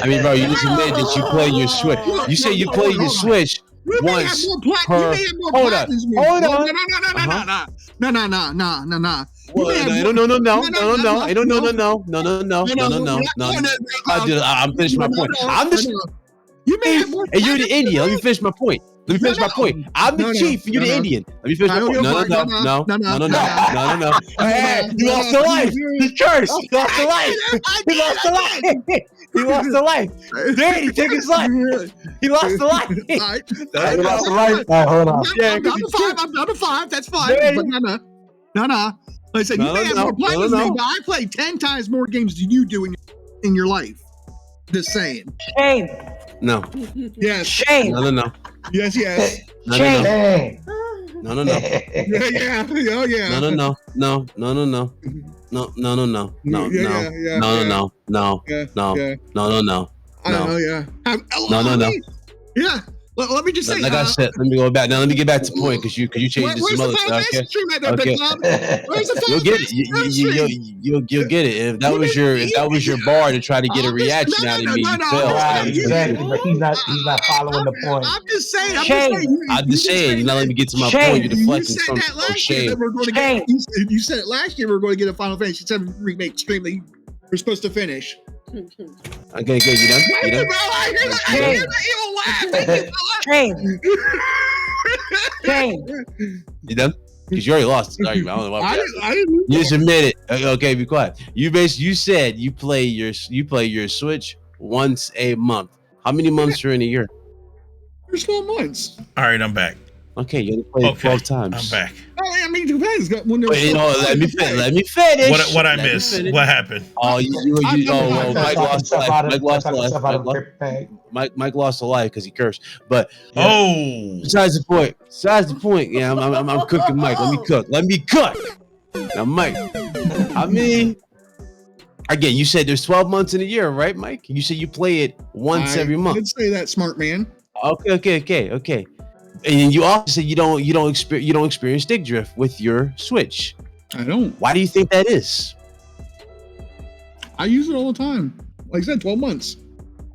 Speaker 2: I mean, bro, you just admitted that you play your Switch. You say you play your Switch
Speaker 5: You may have
Speaker 2: once
Speaker 5: more
Speaker 2: per.
Speaker 5: you may have more
Speaker 2: Hold on.
Speaker 5: platinums than me.
Speaker 2: Hold
Speaker 5: No,
Speaker 2: on.
Speaker 5: No. You may have
Speaker 2: No,
Speaker 5: more-
Speaker 2: no. I'm finishing my point. I'm the
Speaker 5: You may have more.
Speaker 2: and you're the Indian. Let me finish my point. I'm the chief, and you're the Indian. Let me finish my point. No. Hey, he lost a life. He's cursed. He lost a life. He lost a life. He lost a life. Dude, he took his life. He lost a life.
Speaker 6: He lost a life. Hold on.
Speaker 5: I'm down to 5. That's fine.
Speaker 2: Yeah.
Speaker 5: But no. Like I said, you may have more platinums than me, but I play 10 times more games than you do in your life. Just saying.
Speaker 7: Shame.
Speaker 2: No.
Speaker 5: Yes.
Speaker 7: Shame.
Speaker 2: No.
Speaker 5: Yes.
Speaker 2: No.
Speaker 6: Dang.
Speaker 2: No.
Speaker 5: Yeah. Oh yeah.
Speaker 2: No.
Speaker 5: I don't know. Yeah.
Speaker 2: No.
Speaker 5: Yeah. Let me just say.
Speaker 2: Like I said, let me go back. Now let me get back to the point because you changed
Speaker 5: Where's
Speaker 2: some
Speaker 5: the
Speaker 2: other
Speaker 5: Final
Speaker 2: stuff.
Speaker 5: Fantasy
Speaker 2: Okay,
Speaker 5: stream at there,
Speaker 2: Okay.
Speaker 5: Big Mom? Where's the
Speaker 2: you'll
Speaker 5: Final
Speaker 2: get it.
Speaker 5: Fantasy stream?
Speaker 2: You'll get it. If that was your bar to try to get a reaction out of me, you failed.
Speaker 6: Right, exactly. But he's not following the point.
Speaker 5: I'm just saying.
Speaker 2: I'm just saying. You're not letting me get to my point. You're
Speaker 5: You
Speaker 2: deflecting
Speaker 5: said
Speaker 2: from
Speaker 5: that last year
Speaker 2: shame.
Speaker 5: that we're going to get. You said it last year we were going to get a Final Fantasy VII remake stream that you were supposed to finish.
Speaker 2: Okay, good. You done? You done?
Speaker 5: I hear that evil laugh.
Speaker 7: Shame.
Speaker 2: You done? Because you already lost this argument. I don't know why.
Speaker 5: I didn't.
Speaker 2: You just admit it. Okay, be quiet. You said you play your Switch once a month. How many months are in a year?
Speaker 5: There's 12 months.
Speaker 4: All right, I'm back.
Speaker 2: Okay, you only played 12 times.
Speaker 4: I'm back.
Speaker 5: I mean, it depends. When
Speaker 2: Wait, let me finish.
Speaker 4: What I missed? What happened?
Speaker 2: Oh, Mike lost a life. Mike lost a life because he cursed. But besides the point. Yeah, I'm cooking Mike. Let me cook. Now, Mike. I mean, again, you said there's 12 months in a year, right, Mike? You said you play it once every month.
Speaker 5: I did say that, smart man.
Speaker 2: Okay. And you also said you don't experience stick drift with your Switch.
Speaker 5: I don't.
Speaker 2: Why do you think that is?
Speaker 5: I use it all the time. Like I said, 12 months.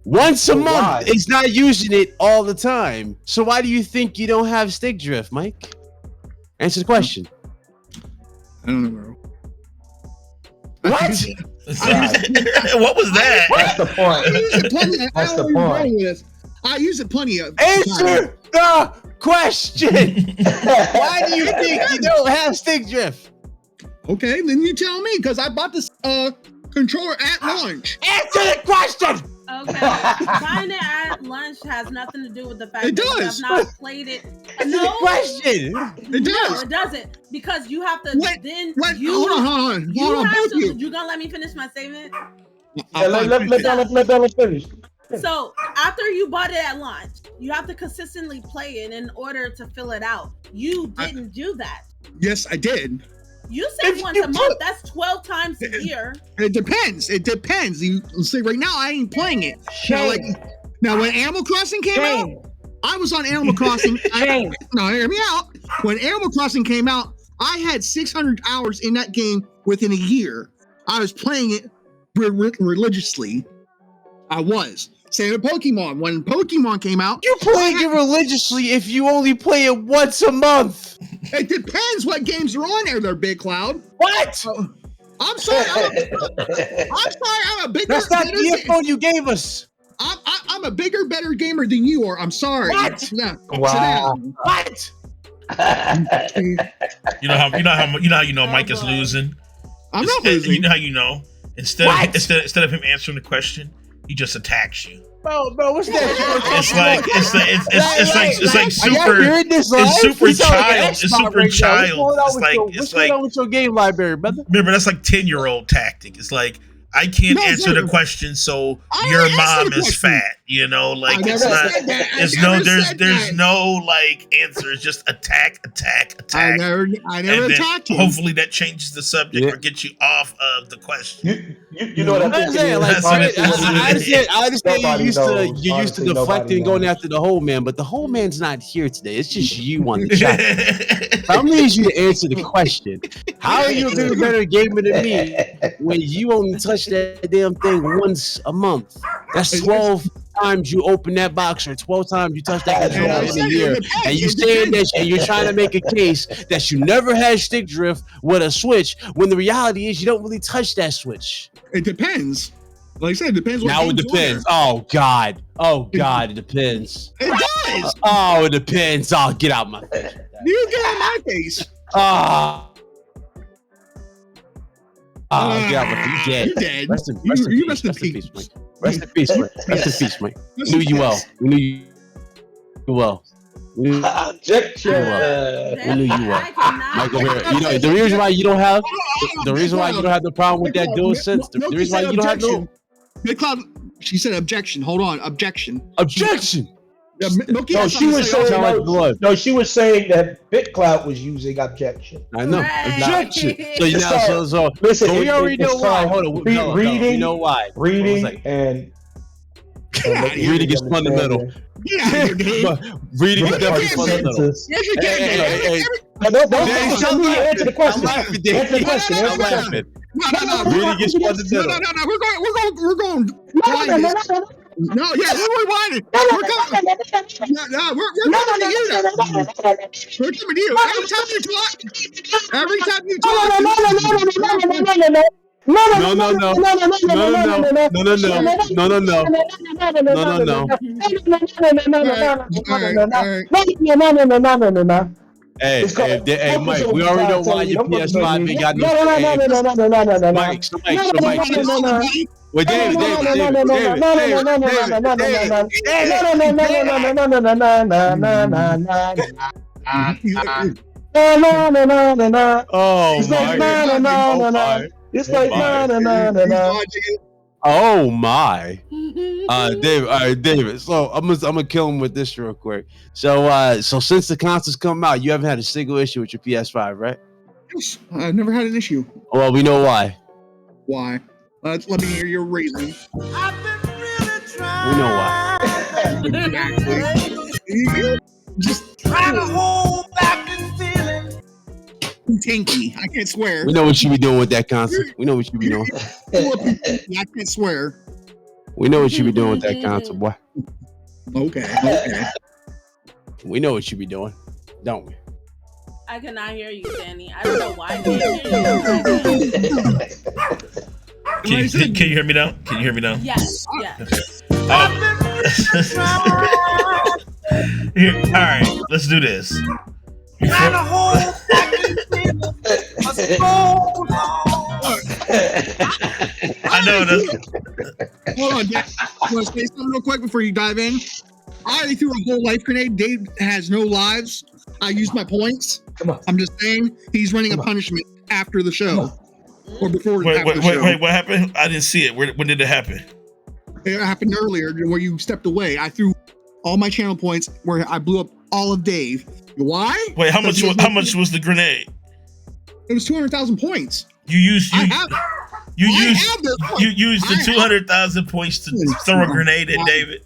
Speaker 2: Once a month.
Speaker 6: Why?
Speaker 2: It's not using it all the time. So why do you think you don't have stick drift, Mike? Answer the question.
Speaker 5: I don't know, bro.
Speaker 2: What?
Speaker 4: What was that?
Speaker 6: That's the point. That's the point.
Speaker 5: I use it plenty of
Speaker 2: Answer the question. Why do you think you don't have stick drift?
Speaker 5: Okay, then you tell me, because I bought this controller at launch.
Speaker 2: Answer the question.
Speaker 3: Okay, buying it at lunch has nothing to do with the fact
Speaker 5: It
Speaker 3: that you
Speaker 5: does.
Speaker 3: have not played it.
Speaker 2: Answer the question.
Speaker 5: It
Speaker 3: No,
Speaker 5: does.
Speaker 3: it doesn't, because you have to
Speaker 5: Wait,
Speaker 3: then
Speaker 5: Hold
Speaker 3: you
Speaker 5: on,
Speaker 3: have
Speaker 5: both
Speaker 3: to.
Speaker 5: you.
Speaker 3: You gonna let me finish my statement?
Speaker 6: Let Bella finish.
Speaker 3: So after you bought it at launch, you have to consistently play it in order to fill it out. You didn't do that.
Speaker 5: Yes, I did.
Speaker 3: You said
Speaker 5: If
Speaker 3: once
Speaker 5: you
Speaker 3: a month.
Speaker 5: put-
Speaker 3: That's 12 times a year.
Speaker 5: It depends. You see, right now I ain't playing it.
Speaker 7: Shame.
Speaker 5: Now, when Animal Crossing came out,
Speaker 7: Shame.
Speaker 5: I was on Animal Crossing.
Speaker 7: Shame.
Speaker 5: No, hear me out. When Animal Crossing came out, I had 600 hours in that game within a year. I was playing it religiously. I was. Same with Pokemon. When Pokemon came out,
Speaker 2: You're playing it religiously if you only play it once a month.
Speaker 5: it depends what games are on there, Big Cloud.
Speaker 2: What?
Speaker 5: I'm sorry. I'm a bigger.
Speaker 2: That's not
Speaker 5: better
Speaker 2: the info you gave us.
Speaker 5: I'm a bigger, better gamer than you are. I'm sorry.
Speaker 2: What?
Speaker 5: Sit down.
Speaker 6: Wow.
Speaker 2: What?
Speaker 4: You know how Mike is losing.
Speaker 5: I'm not losing.
Speaker 4: You know how you know. Instead of him answering the question, he just attacks you.
Speaker 2: Bro, what's that?
Speaker 4: It's like super child. It's like
Speaker 2: with your game library, brother.
Speaker 4: Remember, that's like 10-year-old tactic. It's like I can't answer the question, so your mom is fat. You know, like it's not. There's no like answer. It's just attack.
Speaker 5: I never attacked you.
Speaker 4: Hopefully that changes the subject or gets you off of the question.
Speaker 6: You know what I'm saying?
Speaker 2: Like, I understand you're used to deflecting and going after the whole man, but the whole man's not here today. It's just you on the chat. I'm gonna need you to answer the question. How are you a better gamer than me when you only touch that damn thing once a month? That's 12 times you open that box, or 12 times you touch that controller in a year, and you saying that, and you're trying to make a case that you never had stick drift with a Switch, when the reality is you don't really touch that Switch.
Speaker 5: It depends. Like I said, it depends. What
Speaker 2: Now it depends. Oh God, it depends.
Speaker 5: It does.
Speaker 2: Oh, it depends. Oh, get out my face.
Speaker 5: You get out my face.
Speaker 2: Get out my face.
Speaker 5: You're dead.
Speaker 2: Rest in peace, Mike. Rest in peace, Mike. We knew you well. We knew you well.
Speaker 6: Objection.
Speaker 2: We knew you well. Mike over here. You know the reason why you don't have the problem with that DualSense. The reason why you don't have no.
Speaker 5: Big Cloud. She said objection. Hold on. Objection.
Speaker 6: She was saying that BitCloud was using objection.
Speaker 2: I know.
Speaker 3: Right.
Speaker 2: Objection. So
Speaker 6: listen,
Speaker 2: we already know why. Hold on.
Speaker 6: Reading,
Speaker 2: you know why.
Speaker 6: Reading and
Speaker 2: reading is fundamental. Reading is definitely fundamental.
Speaker 5: Yes, you can.
Speaker 6: Don't answer the question. Answer the question.
Speaker 2: I'm laughing.
Speaker 5: No.
Speaker 2: Reading is fundamental.
Speaker 5: No. We're going. No, yeah, we're rewinding. We're coming. No, we're coming to you now. We're coming to you. Every time you talk.
Speaker 6: No.
Speaker 2: Hey, Mike, we already know why your PS5 ain't got no. Mike. Well, David. Oh my. David. So I'm gonna kill him with this real quick. So since the console's come out, you haven't had a single issue with your PS5, right?
Speaker 5: Yes, I've never had an issue.
Speaker 2: Well, we know why.
Speaker 5: Why? Let me hear your reason.
Speaker 2: We know why.
Speaker 5: Just trying to hold back this feeling. Tinky, I can't swear.
Speaker 2: We know what you be doing with that console. We know what you be doing.
Speaker 5: I can't swear.
Speaker 2: We know what you be doing with that console, boy.
Speaker 5: Okay.
Speaker 2: We know what you be doing, don't we?
Speaker 3: I cannot hear you, Danny. I don't know why I can't hear you.
Speaker 4: Can you hear me now?
Speaker 3: Yes.
Speaker 4: Here, all right, let's do this. I know that.
Speaker 5: Hold on, Dad. I want to say something real quick before you dive in. I already threw a whole life grenade. Dave has no lives. I used my points.
Speaker 6: Come on.
Speaker 5: I'm just saying he's running a punishment after the show. Or before
Speaker 4: Wait,
Speaker 5: the show.
Speaker 4: what happened? I didn't see it. When did it happen?
Speaker 5: It happened earlier where you stepped away. I threw all my channel points where I blew up all of Dave. Why?
Speaker 4: Wait, how much was the grenade?
Speaker 5: It was 200,000 points.
Speaker 4: You used the 200,000 points to throw a grenade at David.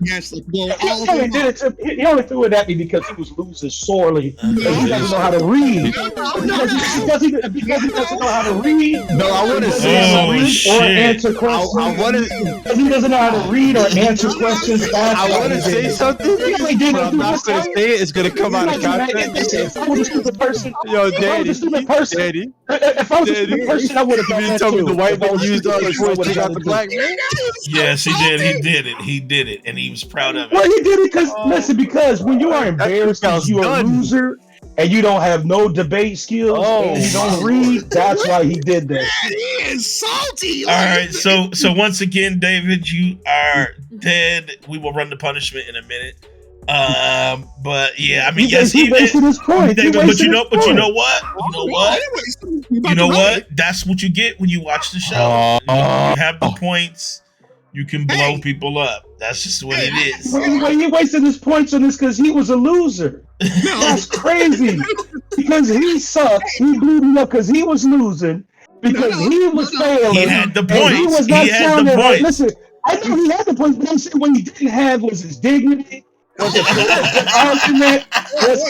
Speaker 5: Yes, like blow
Speaker 6: He
Speaker 5: all of
Speaker 6: only
Speaker 5: them
Speaker 6: did it
Speaker 5: up.
Speaker 6: he only threw it at me because he was losing sorely. And he doesn't know how to read. Because he doesn't know how to read.
Speaker 2: No, I want to
Speaker 6: He
Speaker 2: say
Speaker 6: doesn't know how to
Speaker 2: something.
Speaker 6: read or
Speaker 4: shit.
Speaker 6: answer questions.
Speaker 2: I want to.
Speaker 6: Because he doesn't know how to read or answer questions fast.
Speaker 2: I want to say something, but I'm not going to say it. It's going to come out of context.
Speaker 6: If I was a stupid person,
Speaker 2: Yo,
Speaker 6: if I was
Speaker 2: Daddy,
Speaker 6: a stupid person,
Speaker 2: Daddy,
Speaker 6: if I was a stupid person, I would have done
Speaker 2: you
Speaker 6: that
Speaker 2: tell me
Speaker 6: too.
Speaker 2: the white
Speaker 6: If I
Speaker 2: man
Speaker 6: was a
Speaker 2: used
Speaker 6: stupid
Speaker 2: his
Speaker 6: person, I
Speaker 2: voice to
Speaker 6: would've
Speaker 2: take out
Speaker 6: done
Speaker 2: the
Speaker 6: it
Speaker 2: black
Speaker 6: too.
Speaker 2: man?
Speaker 4: Yes, he did. He did it, and he was proud of
Speaker 6: Well,
Speaker 4: it.
Speaker 6: he did it because listen, because when you are embarrassed because you are a loser and you don't have no debate skills and you don't read, that's why he did that.
Speaker 5: He is salty.
Speaker 4: All right, so once again, David, you are dead. We will run the punishment in a minute. But yeah, I mean, yes,
Speaker 6: he wasted his point.
Speaker 4: David, but you know what? You know what? That's what you get when you watch the show. You have the points. You can blow people up. That's just what it is.
Speaker 6: He wasted his points on this because he was a loser. That's crazy. Because he sucked. He blew me up because he was losing. Because he was failing.
Speaker 4: He had the
Speaker 6: and
Speaker 4: points.
Speaker 6: He was not
Speaker 4: He had the
Speaker 6: sounding right.
Speaker 4: points.
Speaker 6: Listen, I know he had the points, but I'm saying what he didn't have was his dignity, was his argument,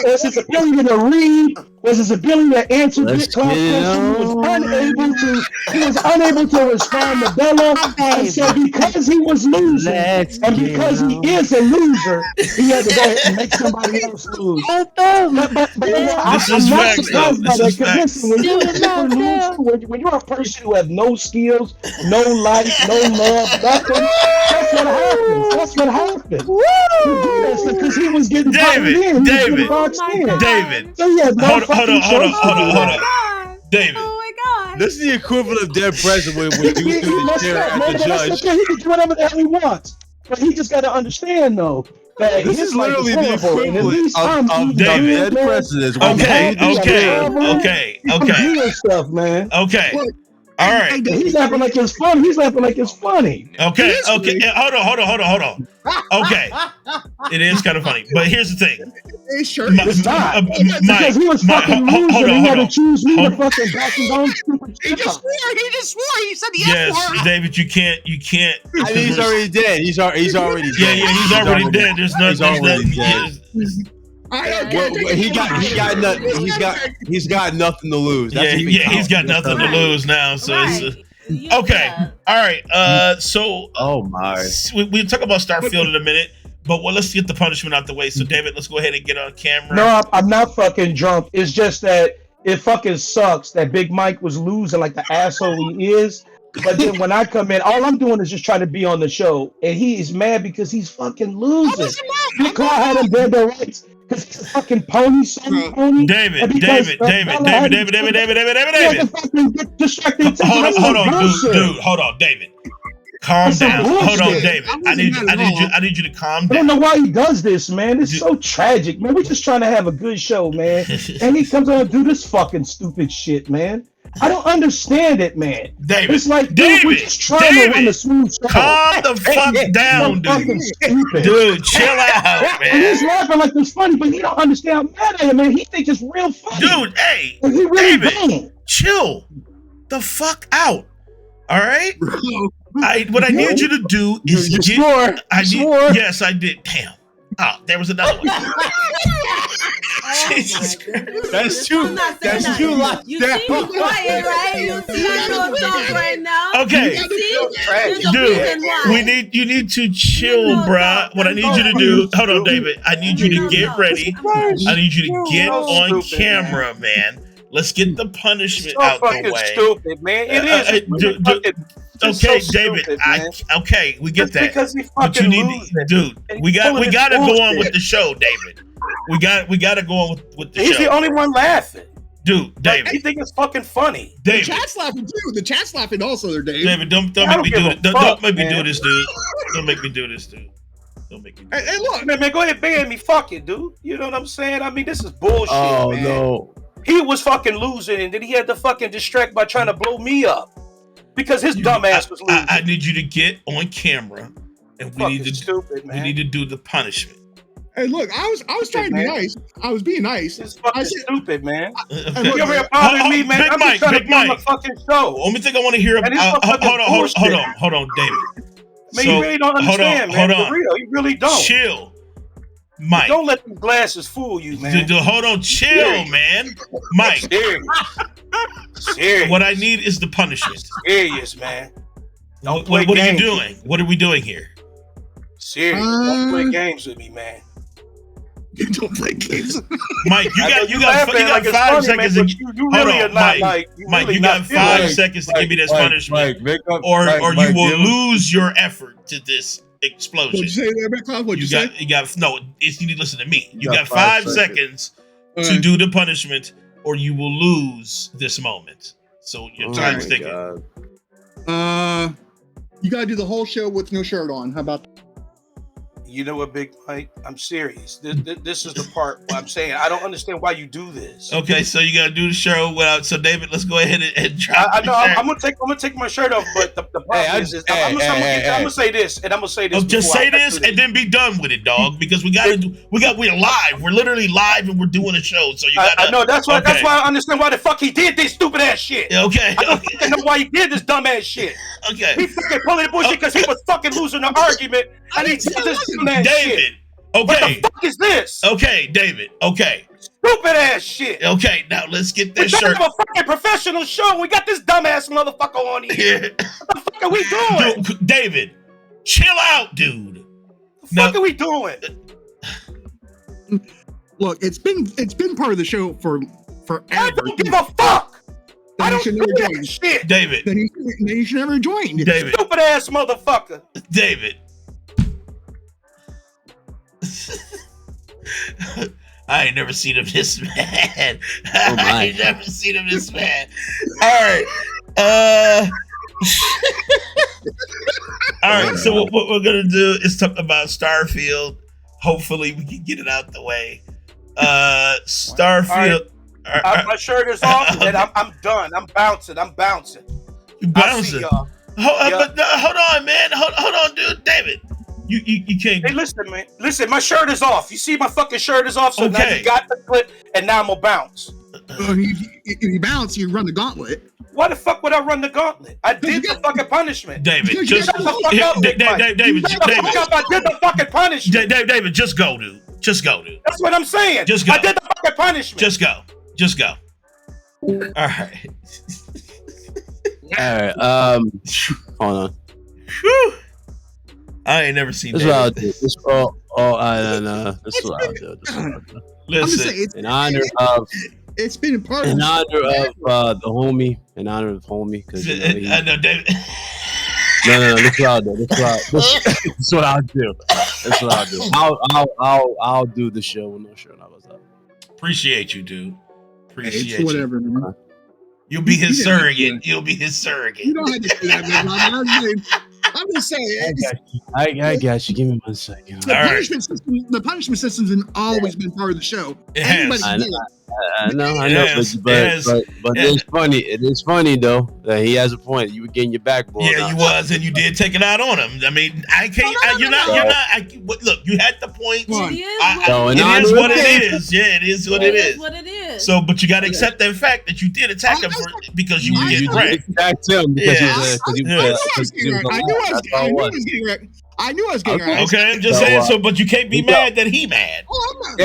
Speaker 6: was his ability to read, was his ability to answer big club questions. He was unable to respond to Bella. And so because he was losing, and because he is a loser, he had to go ahead and make somebody else lose. But
Speaker 4: This
Speaker 6: I'm
Speaker 4: is
Speaker 6: not
Speaker 4: facts,
Speaker 6: surprised
Speaker 4: though.
Speaker 6: by
Speaker 4: This
Speaker 6: that.
Speaker 4: is
Speaker 6: Because listen, when you're a loser, when you're a person who has no skills, no life, no love, nothing, that's what happens. That's what happens. Because he was getting
Speaker 4: David. David.
Speaker 6: So yeah, no
Speaker 4: Hold
Speaker 6: fucking
Speaker 4: on.
Speaker 3: God.
Speaker 4: David.
Speaker 3: Oh my God.
Speaker 2: This is the equivalent of dead president when you do the chair at the judge.
Speaker 6: Okay. He can do whatever the hell he wants. But he just got to understand, though, that
Speaker 2: This
Speaker 6: his
Speaker 2: is
Speaker 6: life
Speaker 2: literally
Speaker 6: is
Speaker 2: the
Speaker 6: horrible. And at
Speaker 2: equivalent
Speaker 6: least
Speaker 2: of
Speaker 4: David.
Speaker 2: dead presidents.
Speaker 4: Okay.
Speaker 6: Stuff, man.
Speaker 4: Okay. All right.
Speaker 6: He's laughing like it's funny. He's laughing like it's funny.
Speaker 4: Okay. Hold on. Okay. It is kind of funny. But here's the thing.
Speaker 6: It's not. Because he was fucking losing. He had to choose me to fucking back his own stupid
Speaker 5: He just swore. He said the F
Speaker 4: Yes,
Speaker 5: word.
Speaker 4: David, you can't.
Speaker 2: I mean, he's already dead. He's already dead.
Speaker 4: Yeah, he's already dead. There's nothing.
Speaker 2: He's got nothing to lose.
Speaker 4: He's got nothing to lose now. So it's okay. All right. So we talk about Starfield in a minute, but let's get the punishment out the way. So David, let's go ahead and get on camera.
Speaker 6: No, I'm not fucking drunk. It's just that it fucking sucks that Big Mike was losing like the asshole he is. But then when I come in, all I'm doing is just trying to be on the show, and he is mad because he's fucking losing. Big Claw had him dead to rights because he's a fucking pony, son pony.
Speaker 4: David.
Speaker 6: Hold
Speaker 4: on, David. Calm down. Hold on, David. I need you to calm down.
Speaker 6: I don't know why he does this, man. It's so tragic, man. We're just trying to have a good show, man. And he comes on and do this fucking stupid shit, man. I don't understand it, man.
Speaker 4: David,
Speaker 6: it's like, dude, we're just trying to run a smooth show.
Speaker 4: Calm the fuck down, dude. Dude, chill out, man.
Speaker 6: And he's laughing like it's funny, but he don't understand. I'm mad at him, man. He thinks it's real funny.
Speaker 4: Dude, hey,
Speaker 6: he really
Speaker 4: David,
Speaker 6: don't.
Speaker 4: Chill the fuck out. All right? What I need you to do is Yes, I did. Damn. Oh, there was another one. Jesus Christ.
Speaker 2: That's too loud.
Speaker 3: You see me quiet, right? You see I know talk right now.
Speaker 4: Okay.
Speaker 3: You see?
Speaker 4: Dude, you need to chill, bruh. What I need you to do, hold on, David. I need you to get ready. I need you to get on camera, man. Let's get the punishment out the way.
Speaker 7: Stupid, man. It is.
Speaker 4: Okay,
Speaker 7: so
Speaker 4: David.
Speaker 7: Stupid,
Speaker 4: Okay, we get that.
Speaker 7: Because he
Speaker 4: But
Speaker 7: fucking
Speaker 4: you need
Speaker 7: losing.
Speaker 4: dude. We got to go on with the show, David. We got to go on with the show.
Speaker 7: He's the only one laughing.
Speaker 4: Dude, David.
Speaker 7: He think it's fucking funny.
Speaker 4: David.
Speaker 5: The chat's laughing too. The chat's laughing also there, Dave.
Speaker 4: David, don't make me do it. Don't make me do this, dude. Don't make me do this, dude. Don't make me do this.
Speaker 5: Hey, look,
Speaker 7: Man, go ahead and ban me. Fuck it, dude. You know what I'm saying? I mean, this is bullshit,
Speaker 2: Oh
Speaker 7: man.
Speaker 2: no.
Speaker 7: He was fucking losing, and then he had to fucking distract by trying to blow me up. Because his dumb ass was losing.
Speaker 4: I need you to get on camera, and we need to do the punishment.
Speaker 5: hey, look. I was trying to be nice. I was being nice.
Speaker 7: This is fucking stupid, man.
Speaker 4: Okay.
Speaker 7: You ever bothering me, man? I'm just trying to be on the fucking show.
Speaker 4: Only thing I want to hear about. Hold on, David.
Speaker 7: Man, you really don't understand, man.
Speaker 4: Hold on.
Speaker 7: For real, you really don't.
Speaker 4: Chill. Mike.
Speaker 7: Don't let these glasses fool you, man.
Speaker 4: Hold on, chill, man. Mike.
Speaker 7: Serious.
Speaker 4: What I need is the punishment.
Speaker 7: Serious, man.
Speaker 4: What are you doing? What are we doing here?
Speaker 7: Serious. Don't play games with me, man.
Speaker 5: You don't play games.
Speaker 4: Mike, you got 5 seconds. Mike, you got 5 seconds to give me this punishment, or you will lose your effort to this explosion.
Speaker 5: What'd you say there, Backlash? What'd you say?
Speaker 4: You need to listen to me. You got 5 seconds to do the punishment, or you will lose this moment. So your time's ticking.
Speaker 5: You gotta do the whole show with no shirt on. How about that?
Speaker 7: You know what, Big Mike? I'm serious. This is the part where I'm saying I don't understand why you do this.
Speaker 4: Okay, so you gotta do the show without. So David, let's go ahead and try.
Speaker 7: I know I'm gonna take my shirt off, but the problem is I'm gonna say this, and I'm gonna say this.
Speaker 4: Just say this and then be done with it, dog. Because we're live. We're literally live and we're doing a show. So you gotta.
Speaker 7: I know that's why I understand why the fuck he did this stupid ass shit.
Speaker 4: Okay.
Speaker 7: I don't fucking know why he did this dumb ass shit.
Speaker 4: Okay.
Speaker 7: He fucking pulling the bullshit because he was fucking losing the argument. And he did this dumb ass
Speaker 4: David.
Speaker 7: shit.
Speaker 4: Okay.
Speaker 7: What the fuck is this?
Speaker 4: Okay, David. Okay.
Speaker 7: Stupid ass shit.
Speaker 4: Okay, now let's get this
Speaker 7: We're
Speaker 4: shirt.
Speaker 7: a fucking professional show. We got this dumbass motherfucker on here. What the fuck are we doing?
Speaker 4: Dude, David, chill out, dude.
Speaker 7: What the fuck are we doing?
Speaker 5: Look, it's been part of the show for forever.
Speaker 7: I don't give a fuck.
Speaker 5: Then
Speaker 7: I
Speaker 5: you
Speaker 7: don't
Speaker 5: should
Speaker 7: do
Speaker 5: never
Speaker 7: that
Speaker 5: join.
Speaker 7: shit.
Speaker 4: David.
Speaker 5: Then you should never join.
Speaker 4: David.
Speaker 7: Stupid ass motherfucker.
Speaker 4: David. I ain't never seen him this mad. I ain't never seen him this mad. All right. All right. So what we're gonna do is talk about Starfield. Hopefully, we can get it out the way. Starfield.
Speaker 7: My shirt is off, and I'm done. I'm bouncing.
Speaker 4: You bouncing? Hold on, man. Hold on, dude. David. You can't.
Speaker 7: Hey, listen, man. Listen, my shirt is off. You see, my fucking shirt is off. So now you got the clip, and now I'm gonna bounce.
Speaker 5: If you bounce, you run the gauntlet.
Speaker 7: Why the fuck would I run the gauntlet? I did the fucking punishment.
Speaker 4: David,
Speaker 7: David,
Speaker 4: David,
Speaker 7: I did the fucking punishment.
Speaker 4: David, just go, dude. Just go, dude.
Speaker 7: That's what I'm saying.
Speaker 4: Just go.
Speaker 7: I did the fucking punishment.
Speaker 4: Just go. All right.
Speaker 2: All right. Hold on.
Speaker 4: Whew. I ain't never seen
Speaker 2: this.
Speaker 4: That.
Speaker 2: What I'll do. This I know. This is what I'll do.
Speaker 4: Listen,
Speaker 2: in honor of.
Speaker 5: It's been part
Speaker 2: in honor of the homie. In honor of homie, because
Speaker 4: I know David.
Speaker 2: No. That's what I'll do. That's what I'll do. That's what I'll do. I'll do the show with no shirt. How about that?
Speaker 4: Appreciate you, dude. Appreciate
Speaker 5: you. Whatever, man.
Speaker 4: You'll be his surrogate. You'll be his surrogate.
Speaker 5: You don't have to do that, man. I'm just saying.
Speaker 2: I got you. Give me 1 second.
Speaker 5: The punishment system's always been part of the show.
Speaker 2: I know, but it's funny. It is funny though that he has a point. You were getting your backbone.
Speaker 4: Yeah, you was, and you did take it out on him. I mean, I can't. You're not. Look, you had the point.
Speaker 3: It
Speaker 4: is what it is. Yeah, it is what it is.
Speaker 3: What it is.
Speaker 4: So, but you got to accept that fact that you did attack him because you were getting wrecked.
Speaker 2: Attacked him because
Speaker 5: I knew I was getting wrecked.
Speaker 4: Okay, I'm just saying. So, but you can't be mad that he mad.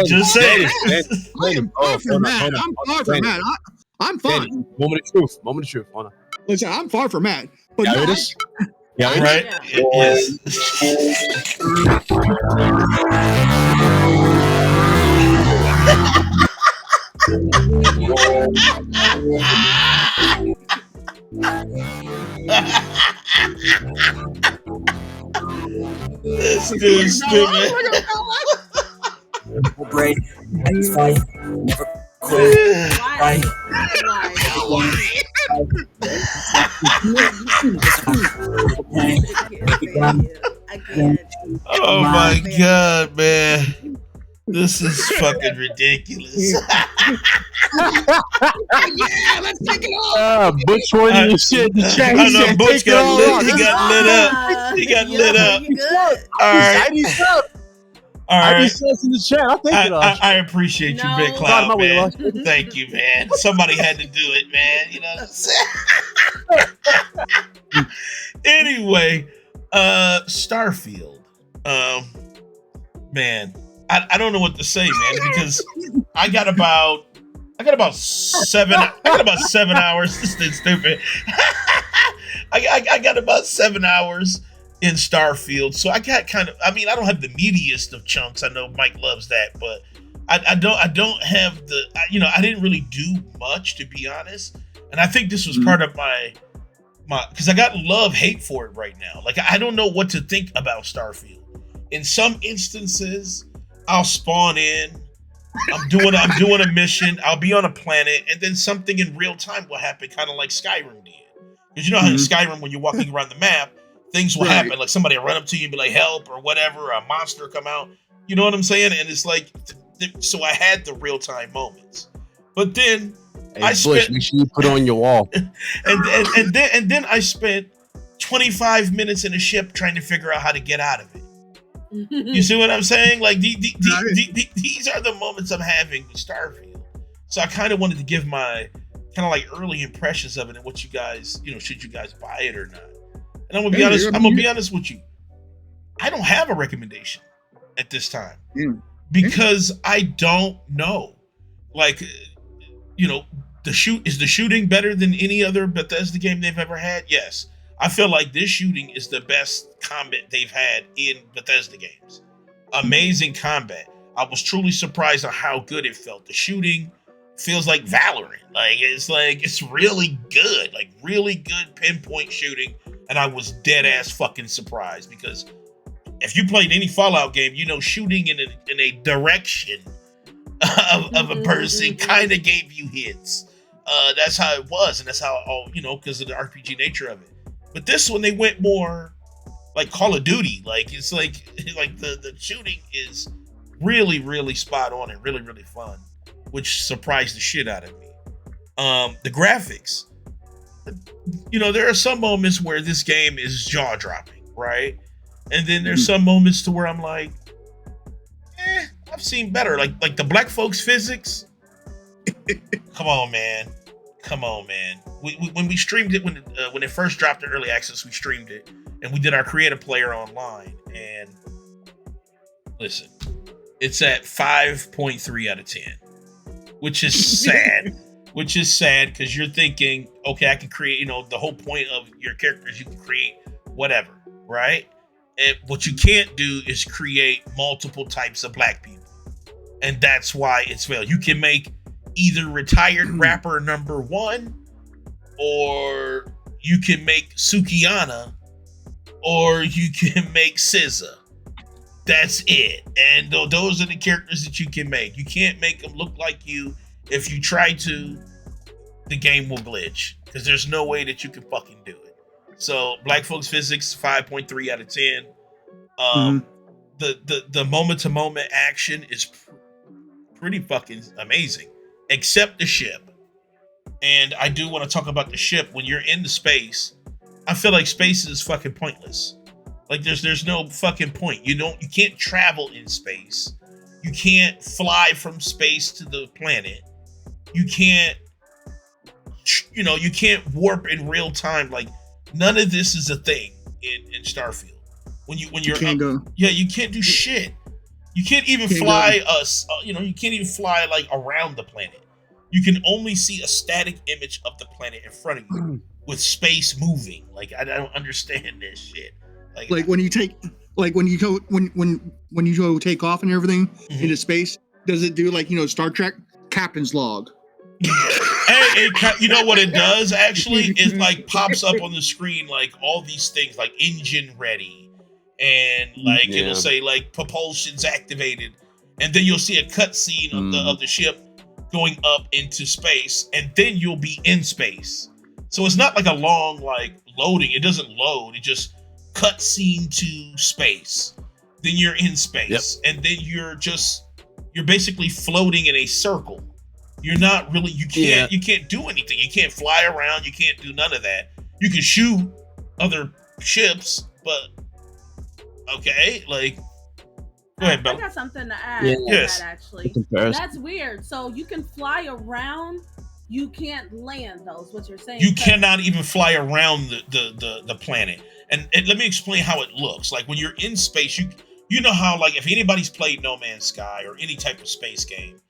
Speaker 4: Just saying.
Speaker 5: I'm far from mad. I'm fine.
Speaker 2: Moment of truth. Hold on.
Speaker 5: Listen, I'm far from mad. But
Speaker 2: yeah, no,
Speaker 4: yeah, right. Yes. This dude's stupid.
Speaker 8: Break. Next fight. Never quit. Fight.
Speaker 4: Oh my god, man. This is fucking ridiculous.
Speaker 5: Let's take it off.
Speaker 2: Butch wanted shit.
Speaker 4: I know Butch got lit. He got lit up. He got lit up. All right. All right.
Speaker 2: I just says in the chat. I'll take it off.
Speaker 4: I appreciate you, Big Cloud, man. Thank you, man. Somebody had to do it, man. You know what I'm saying? Anyway, Starfield. Man, I don't know what to say, man, because I got about 7 hours. This is stupid. I got about 7 hours in Starfield, so I got I don't have the meatiest of chunks. I know Mike loves that, but I don't have I didn't really do much, to be honest. And I think this was part of my because I got love-hate for it right now. Like, I don't know what to think about Starfield. In some instances, I'll spawn in, I'm doing a mission, I'll be on a planet, and then something in real time will happen, kind of like Skyrim did. Because you know how in Skyrim, when you're walking around the map, things will happen. Like somebody will run up to you and be like, help, or whatever, a monster come out. You know what I'm saying? And it's like, so I had the real-time moments. But then
Speaker 2: make sure you put on your wall.
Speaker 4: and then I spent 25 minutes in a ship trying to figure out how to get out of it. You see what I'm saying? Like these are the moments I'm having with Starfield. So I kind of wanted to give my kind of like early impressions of it and what you guys, should you guys buy it or not? And I'm gonna be honest. I'm gonna be honest with you. I don't have a recommendation at this time because I don't know. Like, the shooting better than any other Bethesda game they've ever had? Yes. I feel like this shooting is the best combat they've had in Bethesda games. Amazing combat. I was truly surprised at how good it felt. The shooting feels like Valorant. It's really good. Like, really good pinpoint shooting. And I was dead ass fucking surprised because if you played any Fallout game, shooting in a direction of a person kind of gave you hits. That's how it was, and that's how because of the RPG nature of it. But this one, they went more like Call of Duty. Like, it's like the shooting is really, really spot on and really, really fun, which surprised the shit out of me. The graphics, there are some moments where this game is jaw dropping, right? And then there's some moments to where I'm like, I've seen better. Like the black folks physics. Come on, man. When we streamed it, when it first dropped in early access, we streamed it and we did our creative player online. And listen, it's at 5.3 out of 10, which is sad. Which is sad because you're thinking, okay, I can create. The whole point of your characters, you can create whatever, right? And what you can't do is create multiple types of black people. And that's why it's failed. You can make either retired rapper number 1, or you can make Sukiana, or you can make SZA. That's it. And those are the characters that you can make. You can't make them look like you. If you try to, the game will glitch because there's no way that you can fucking do it. So black folks physics, 5.3 out of 10. The moment to moment action is pretty fucking amazing, except the ship. And I do want to talk about the ship. When you're in the space, I feel like space is fucking pointless. Like there's no fucking point. You can't travel in space. You can't fly from space to the planet. You can't, you can't warp in real time. Like, none of this is a thing in Starfield. When you're
Speaker 5: can't go.
Speaker 4: Yeah, you can't do shit. You can't even fly you can't even fly like around the planet. You can only see a static image of the planet in front of you with space moving. Like, I don't understand this shit. Like
Speaker 5: when you go take off and everything into space, does it do like Star Trek captain's log?
Speaker 4: Hey, you know what it does actually? It like pops up on the screen like all these things like engine ready, and like it'll say like propulsion's activated, and then you'll see a cutscene of the ship going up into space, and then you'll be in space. So it's not like a long like loading. It doesn't load. It just cutscene to space. Then you're in space, and then you're basically floating in a circle. You're not really, you can't do anything. You can't fly around. You can't do none of that. You can shoot other ships, but okay, like, go ahead, Bella.
Speaker 3: I got something to add to
Speaker 4: Yes.
Speaker 3: that, actually. That's weird. So you can fly around, you can't land those. What you're saying?
Speaker 4: You cannot even fly around the planet. And let me explain how it looks. Like when you're in space, you know how, like, if anybody's played No Man's Sky or any type of space game,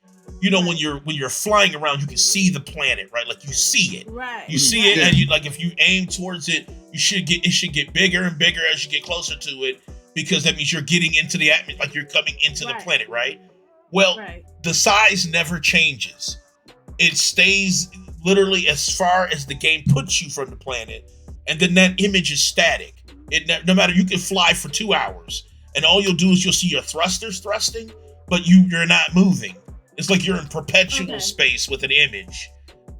Speaker 4: you know, when you're flying around, you can see the planet, right? Like you see it,
Speaker 3: right?
Speaker 4: You see it, and you, like, if you aim towards it, it should get bigger and bigger as you get closer to it, because that means you're getting into the atmosphere, like you're coming into the planet, right? Well, the size never changes. It stays literally as far as the game puts you from the planet, and then that image is static. No matter, you can fly for 2 hours, and all you'll do is you'll see your thrusters thrusting, but you're not moving. It's like you're in perpetual space with an image.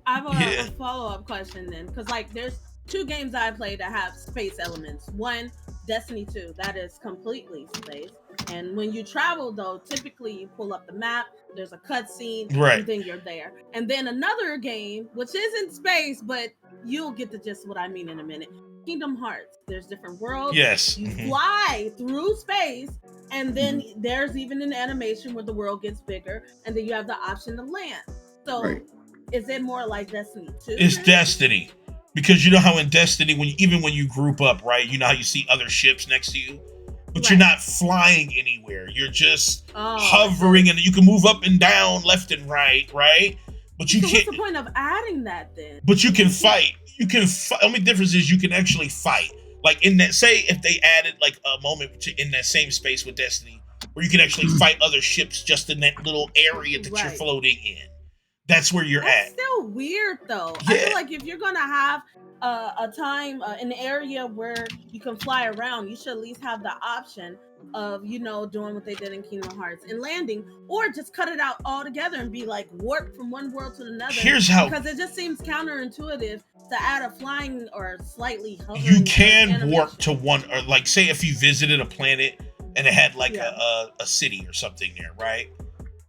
Speaker 3: I have a follow-up question then, because like there's 2 games I played that have space elements. One, Destiny 2, that is completely space. And when you travel, though, typically you pull up the map, there's a cutscene, and then you're there. And then another game, which is in space, but you'll get the gist of what I mean in a minute. Kingdom Hearts. There's different worlds.
Speaker 4: Yes.
Speaker 3: You fly through space, and then there's even an animation where the world gets bigger, and then you have the option to land. So is it more like Destiny 2?
Speaker 4: It's Destiny. Because you know how in Destiny, when you group up, right, you know how you see other ships next to you? But you're not flying anywhere. You're just hovering, and you can move up and down, left and right? But you can't.
Speaker 3: What's the point of adding that then?
Speaker 4: But you can fight. The only difference is you can actually fight. Like in that, say if they added like a moment in that same space with Destiny, where you can actually fight other ships just in that little area that you're floating in. That's where you're at.
Speaker 3: That's still weird though. I feel like if you're gonna have a time, an area where you can fly around, you should at least have the option of, you know, doing what they did in Kingdom Hearts and landing, or just cut it out altogether and be like warped from one world to another. Because it just seems counterintuitive to add a flying or slightly hovering.
Speaker 4: You can warp to one, or like say if you visited a planet and it had like a city or something there, right?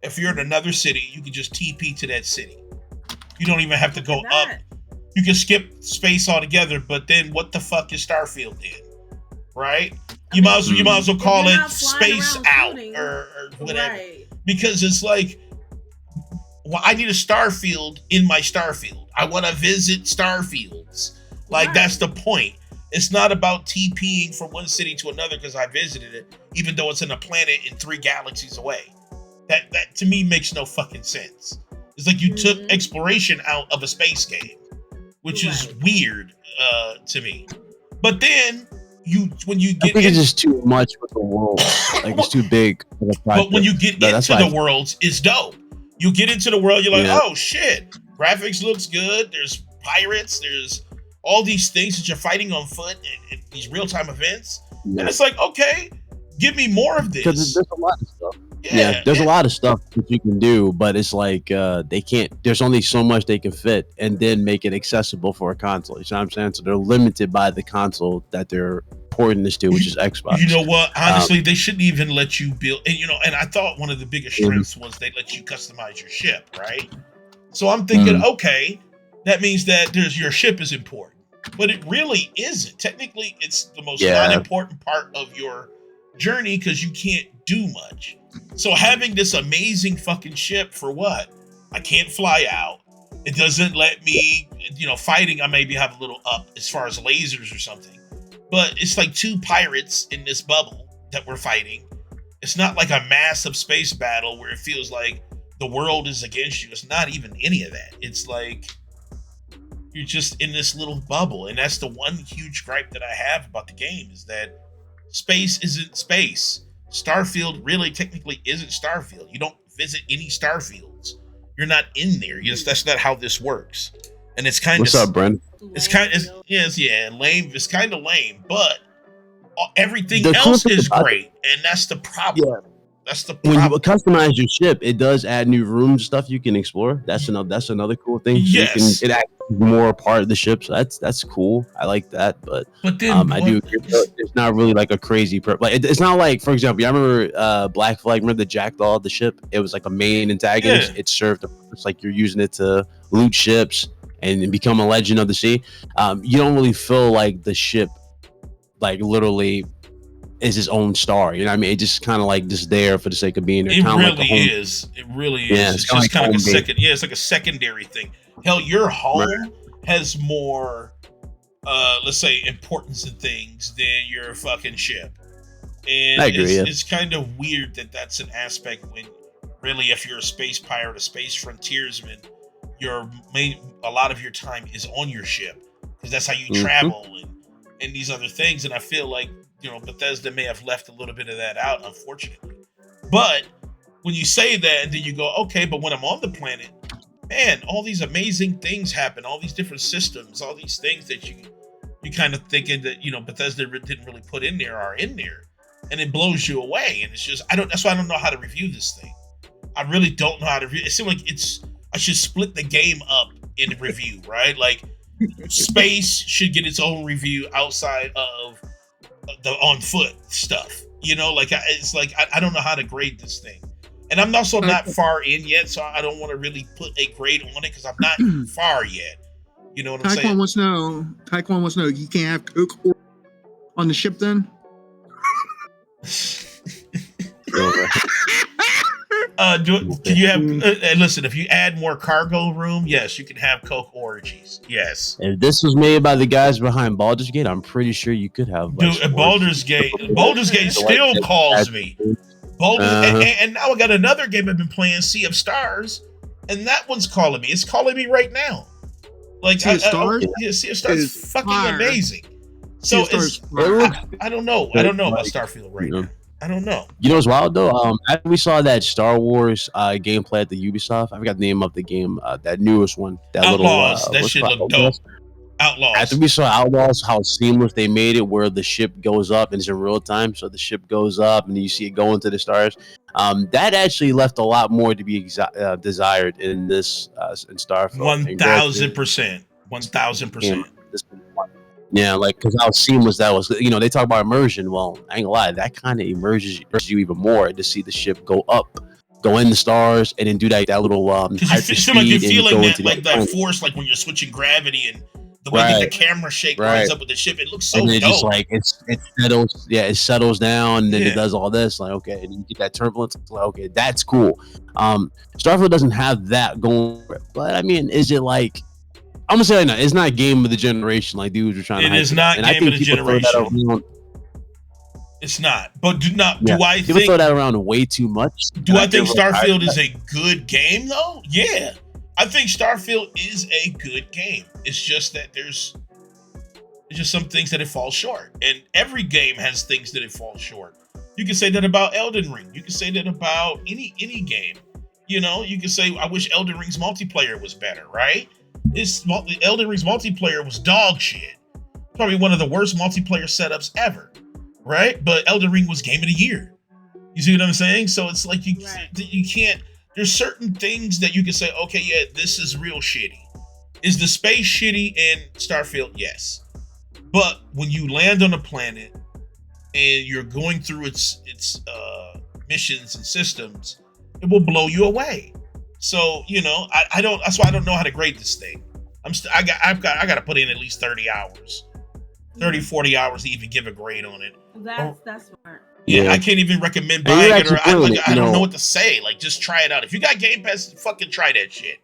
Speaker 4: If you're in another city, you can just TP to that city. You don't even have to go up. You can skip space altogether, but then what the fuck is Starfield in? Right? You might as well call it Space Out or whatever. Because it's like, well, I need a Starfield in my Starfield. I want to visit Starfields. Like, that's the point. It's not about TPing from one city to another because I visited it, even though it's in a planet in 3 galaxies away. That to me makes no fucking sense. It's like you took exploration out of a space game, which is weird to me. But then when you get,
Speaker 2: I think it's just too much with the world. Like it's too big.
Speaker 4: But when you get into the worlds, it's dope. You get into the world, you're like, oh shit, graphics looks good. There's pirates. There's all these things that you're fighting on foot and these real-time events. And it's like, okay, give me more of this.
Speaker 2: Because there's a lot of stuff. Yeah, there's a lot of stuff that you can do, but it's like they can't. There's only so much they can fit, and then make it accessible for a console. You know what I'm saying? So they're limited by the console that they're porting this to, which is Xbox.
Speaker 4: You know what? Honestly, they shouldn't even let you build. And and I thought one of the biggest strengths was they let you customize your ship, right? So I'm thinking, okay, that means that your ship is important, but it really isn't. Technically, it's the most unimportant part of your journey because you can't do much. So having this amazing fucking ship for what? I can't fly out. It doesn't let me, fighting. I maybe have a little up as far as lasers or something, but it's like 2 pirates in this bubble that we're fighting. It's not like a massive space battle where it feels like the world is against you. It's not even any of that. It's like you're just in this little bubble. And that's the one huge gripe that I have about the game is that space isn't space. Starfield really technically isn't Starfield. You don't visit any Starfields. You're not in there. That's not how this works. And it's kind of
Speaker 2: what's up, Brent?
Speaker 4: It's kind of lame. It's kind of lame, but everything else is great, and that's the problem. Yeah. That's the problem. When you
Speaker 2: customize your ship, it does add new rooms and stuff you can explore. That's another cool thing.
Speaker 4: Yes.
Speaker 2: It adds more part of the ship, so that's cool. I like that, but then I do. It's not really like a crazy like it's not like, for example, I remember Black Flag. Remember the Jackdaw, the ship? It was like a main antagonist. It served. It's like you're using it to loot ships and become a legend of the sea. You don't really feel like the ship, like literally, is his own star. You know what I mean? It just kind of like just there for the sake of being there.
Speaker 4: It really is. It really is. It's just kind of like a second. Yeah, it's like a secondary thing. Hell, your home has more, let's say, importance in things than your fucking ship. And
Speaker 2: I agree,
Speaker 4: it's kind of weird that that's an aspect when really, if you're a space pirate, a space frontiersman, a lot of your time is on your ship because that's how you travel and these other things. And I feel like, Bethesda may have left a little bit of that out, unfortunately. But when you say that, and then you go, okay, but when I'm on the planet, man, all these amazing things happen, all these different systems, all these things that you kind of thinking that, Bethesda didn't really put in there are in there. And it blows you away. And it's just, that's why I don't know how to review this thing. I really don't know how to review. It seems like I should split the game up in review, right? Like space should get its own review outside of the on foot stuff. It's like, I don't know how to grade this thing. And I'm also not far in yet, so I don't want to really put a grade on it because I'm not far yet. You know what I'm saying?
Speaker 5: Taekwon wants to know, you can't have Coke on the ship then?
Speaker 4: Can you have? Listen, if you add more cargo room, yes, you can have Coke orgies. Yes.
Speaker 2: If this was made by the guys behind Baldur's Gate, I'm pretty sure you could have.
Speaker 4: Dude, Baldur's Gate still calls me. And now I got another game I've been playing, Sea of Stars, and that one's calling me. It's calling me right now. Like
Speaker 5: Sea of Stars?
Speaker 4: Sea of Stars is fucking amazing. So I don't know. I don't know about Starfield right now. I don't know.
Speaker 2: You know what's wild though? After we saw that Star Wars gameplay at the Ubisoft, I forgot the name of the game, that newest one. That
Speaker 4: Outlaws. That shit looked dope. Outlaws.
Speaker 2: After we saw Outlaws, how seamless they made it, where the ship goes up and it's in real time. So the ship goes up and you see it go into the stars. That actually left a lot more to be desired in this in Starfield.
Speaker 4: 1,000%. 1,000%.
Speaker 2: Yeah, like, because how seamless that was. They talk about immersion. Well, I ain't gonna lie, that kind of immerses you even more to see the ship go up, go in the stars, and then do that little
Speaker 4: because you feel like you're feeling that force, like when you're switching gravity and the way that the camera shake lines up with the ship. It looks so dope.
Speaker 2: Just like it settles, it settles down, and then it does all this. Like, okay, and you get that turbulence. Like, okay, that's cool. Starfield doesn't have that going for it, but I mean, is it like? I'm gonna say right now, it's not game of the generation like dudes are trying to.
Speaker 4: It is not game of the generation. It's not. But do I
Speaker 2: people
Speaker 4: think
Speaker 2: throw that around way too much?
Speaker 4: Do I think Starfield is a good game though? Yeah, I think Starfield is a good game. It's just that there's just some things that it falls short, and every game has things that it falls short. You can say that about Elden Ring. You can say that about any game. You can say I wish Elden Ring's multiplayer was better, right? Elden Ring's multiplayer was dog shit. Probably one of the worst multiplayer setups ever, right? But Elden Ring was game of the year. You see what I'm saying? So it's like you can't. There's certain things that you can say, okay, yeah, this is real shitty. Is the space shitty in Starfield? Yes. But when you land on a planet and you're going through its missions and systems, it will blow you away. So, I don't. That's why I don't know how to grade this thing. I got to put in at least 30 hours, 40 hours to even give a grade on it.
Speaker 3: That's smart.
Speaker 4: Yeah, I can't even recommend buying it, or I don't know what to say. Like, just try it out. If you got Game Pass, fucking try that shit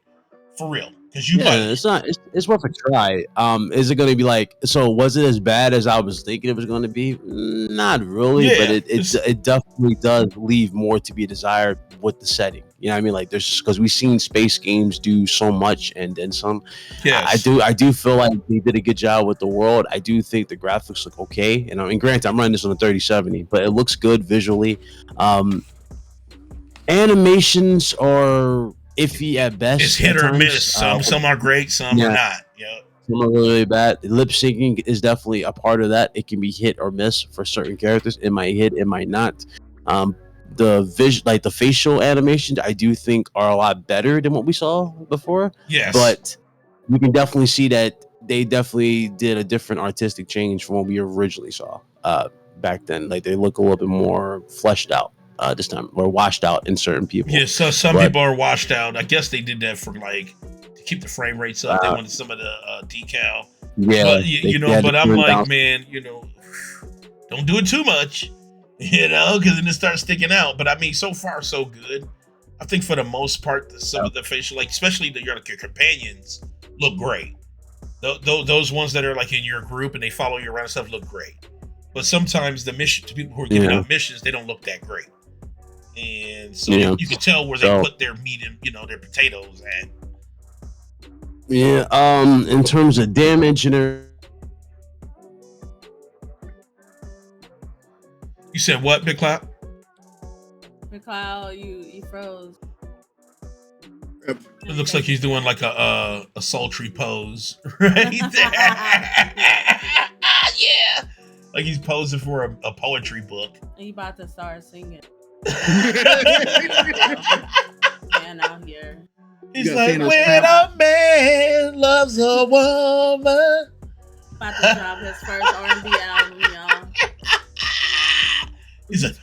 Speaker 4: for real. Because
Speaker 2: it's worth a try. Is it going to be like? So was it as bad as I was thinking it was going to be? Not really, but it definitely does leave more to be desired with the setting. You know what I mean? Like, there's because we've seen space games do so much and then some. Yes. I do feel like they did a good job with the world. I do think the graphics look okay. And granted, I'm running this on a 3070, but it looks good visually. Animations are iffy at best.
Speaker 4: It's hit or miss. Some are great, some are not. Yeah.
Speaker 2: Some are really bad. Lip syncing is definitely a part of that. It can be hit or miss for certain characters. It might hit, it might not. The facial animations, I do think are a lot better than what we saw before.
Speaker 4: Yes.
Speaker 2: But you can definitely see that they definitely did a different artistic change from what we originally saw back then. Like, they look a little bit more fleshed out this time, or washed out in certain people.
Speaker 4: Yeah, so some people are washed out. I guess they did that for to keep the frame rates up. They wanted some of the decal.
Speaker 2: Yeah,
Speaker 4: but I'm like, man, don't do it too much. Because then it starts sticking out. But I mean, so far so good. I think for the most part, some of the facial, especially your companions, look great. Those ones that are like in your group and they follow you around and stuff look great. But sometimes the mission to people who are giving out missions, they don't look that great. And so you can tell where they put their meat and their potatoes at.
Speaker 2: Yeah. In terms of damage and
Speaker 4: you said what, Big Cloud?
Speaker 3: Big Cloud, you froze.
Speaker 4: It looks like he's doing like a sultry pose right there. Yeah, like he's posing for a poetry book.
Speaker 3: He about to start singing. Man out here.
Speaker 4: He's like, when a man loves a woman.
Speaker 3: About to drop his first R&B album, y'all.
Speaker 4: He's like,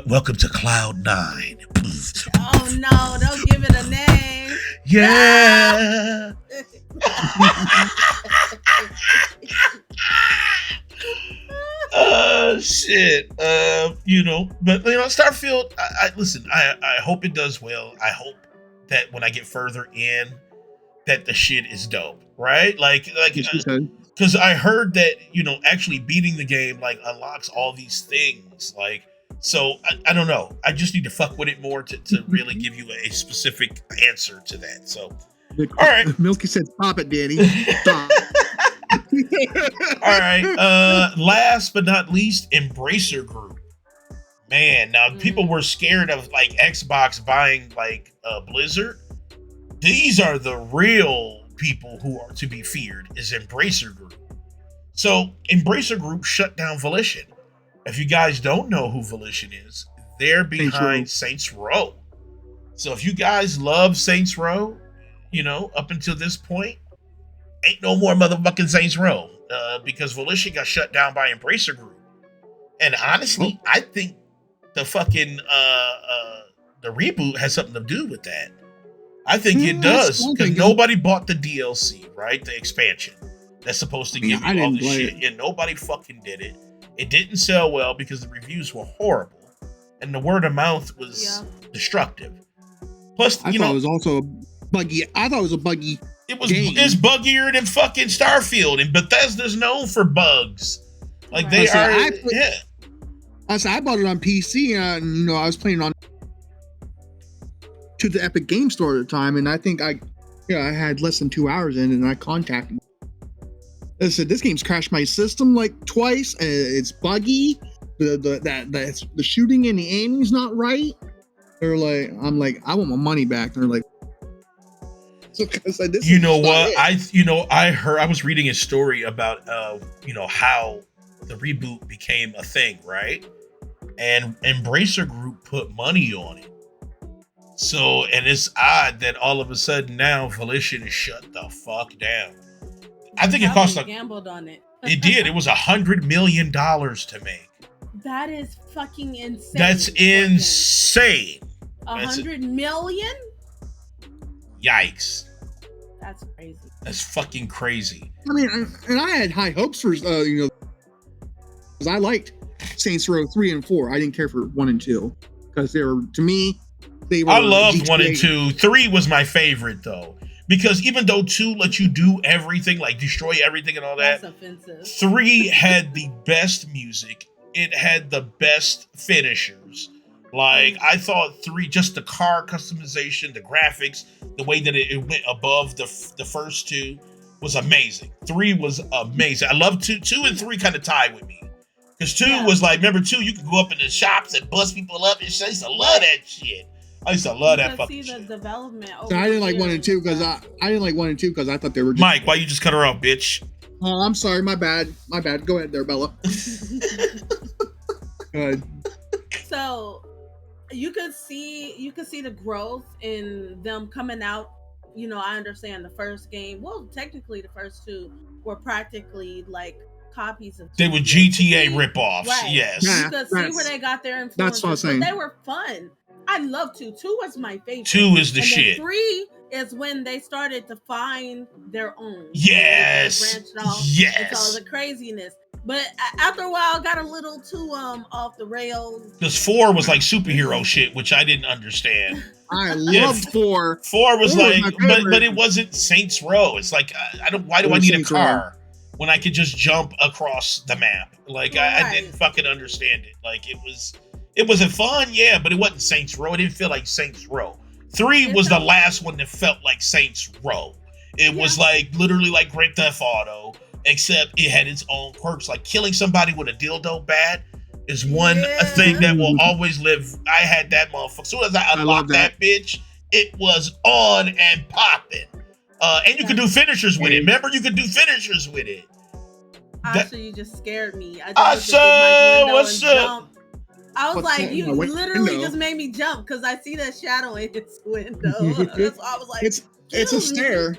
Speaker 4: welcome to Cloud 9.
Speaker 3: Oh no, don't give it a name.
Speaker 4: Yeah. Shit. But Starfield, I hope it does well. I hope that when I get further in, that the shit is dope, right? Like, because I heard that actually beating the game like unlocks all these things. Like, so I don't know. I just need to fuck with it more to really give you a specific answer to that. So, all right.
Speaker 5: Milky said, "Stop it, Danny." Stop.
Speaker 4: All right. Last but not least, Embracer Group. Man, now people were scared of like Xbox buying like Blizzard. These are the real people who are to be feared. Is Embracer Group. So Embracer Group shut down Volition. If you guys don't know who Volition is, they're behind Saints Row. So if you guys love Saints Row, up until this point, ain't no more motherfucking Saints Row because Volition got shut down by Embracer Group. And honestly, I think the fucking the reboot has something to do with that. I think it does because nobody bought the DLC, right? The expansion that's supposed to give you all this shit, and nobody fucking did it. It didn't sell well because the reviews were horrible, and the word of mouth was destructive. Plus,
Speaker 5: I thought it was also buggy. I thought it was a buggy.
Speaker 4: It's buggier than fucking Starfield, and Bethesda's known for bugs. Like they are.
Speaker 5: I bought it on PC, and I was playing on to the Epic Game Store at the time, and I think I had less than 2 hours in, and I contacted. I said, this game's crashed my system like twice. It's buggy. The shooting and the aiming's not right. They're like, I'm like, I want my money back. And they're like, so I said, this
Speaker 4: you know what? I was reading a story about how the reboot became a thing, right? And Embracer Group put money on it. So, and it's odd that all of a sudden now Volition is shut the fuck down. I think it cost
Speaker 3: gambled on it.
Speaker 4: It did. It was $100 million to make.
Speaker 3: That is fucking insane.
Speaker 4: That's insane.
Speaker 3: 100 million?
Speaker 4: Yikes.
Speaker 3: That's crazy.
Speaker 4: That's fucking crazy.
Speaker 5: I mean, and I had high hopes for because I liked Saints Row 3 and 4. I didn't care for 1 and 2 because they were, to me, they were.
Speaker 4: I loved
Speaker 5: GTA.
Speaker 4: 1 and 2. 3 was my favorite though. Because even though 2 let you do everything, like destroy everything and all that,
Speaker 3: that's offensive.
Speaker 4: 3 had the best music. It had the best finishers. Like, I thought 3, just the car customization, the graphics, the way that it went above the first 2 was amazing. 3 was amazing. I love 2. 2 and 3 kind of tied with me. Because 2 was like, remember 2, you could go up in the shops and bust people up and shit. I used to love that shit. I used to love that fucking shit.
Speaker 3: The development.
Speaker 5: So I didn't like 1 and 2 because I didn't like 1 and 2 because I thought they were.
Speaker 4: Mike, why you just cut her off, bitch?
Speaker 5: Oh, I'm sorry. My bad. Go ahead there, Bella. Go ahead.
Speaker 3: So you could see the growth in them coming out. I understand the first game. Well, technically the first 2 were practically like copies of.
Speaker 4: They were GTA ripoffs.
Speaker 3: Right.
Speaker 4: Yes.
Speaker 5: Yeah,
Speaker 3: You could see where they got their influence.
Speaker 5: That's what I'm saying.
Speaker 3: They were fun. I love 2. 2 was my favorite.
Speaker 4: 2 is the shit.
Speaker 3: 3 is when they started to find their own.
Speaker 4: Yes.
Speaker 3: They branched off
Speaker 4: yes.
Speaker 3: into all the craziness. But after a while, I got a little too off the rails.
Speaker 4: Because 4 was like superhero shit, which I didn't understand.
Speaker 5: I loved 4.
Speaker 4: 4 was
Speaker 5: 4
Speaker 4: like,
Speaker 5: was my
Speaker 4: but it wasn't Saints Row. It's like I don't. Why do I need a car when I could just jump across the map? Like I didn't fucking understand it. Like it wasn't fun, yeah, but it wasn't Saints Row. It didn't feel like Saints Row. 3 was the last one that felt like Saints Row. It was like literally like Grand Theft Auto, except it had its own quirks. Like killing somebody with a dildo bat is one thing that will always live. I had that motherfucker. As soon as I unlocked that bitch, it was on and popping. And you could do finishers with it. Remember, you could do finishers with it.
Speaker 3: Asha, you just scared me.
Speaker 4: Asha, what's up?
Speaker 3: I was like, you literally just made me jump because I see that shadow in its window. That's why I was like,
Speaker 5: it's a stair.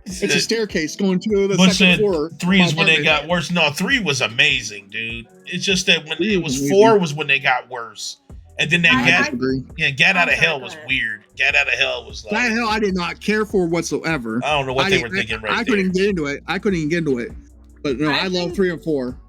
Speaker 5: It's a staircase going to the second floor.
Speaker 4: 3 is when they got worse. No, 3 was amazing, dude. It's just that when it was 4 was when they got worse. And then that Get Out of Hell was weird. Get Out of Hell was like...
Speaker 5: Get Out of Hell I did not care for whatsoever.
Speaker 4: I don't know what they were thinking
Speaker 5: I couldn't get into it. I couldn't even get into it. But no, I love 3 and 4.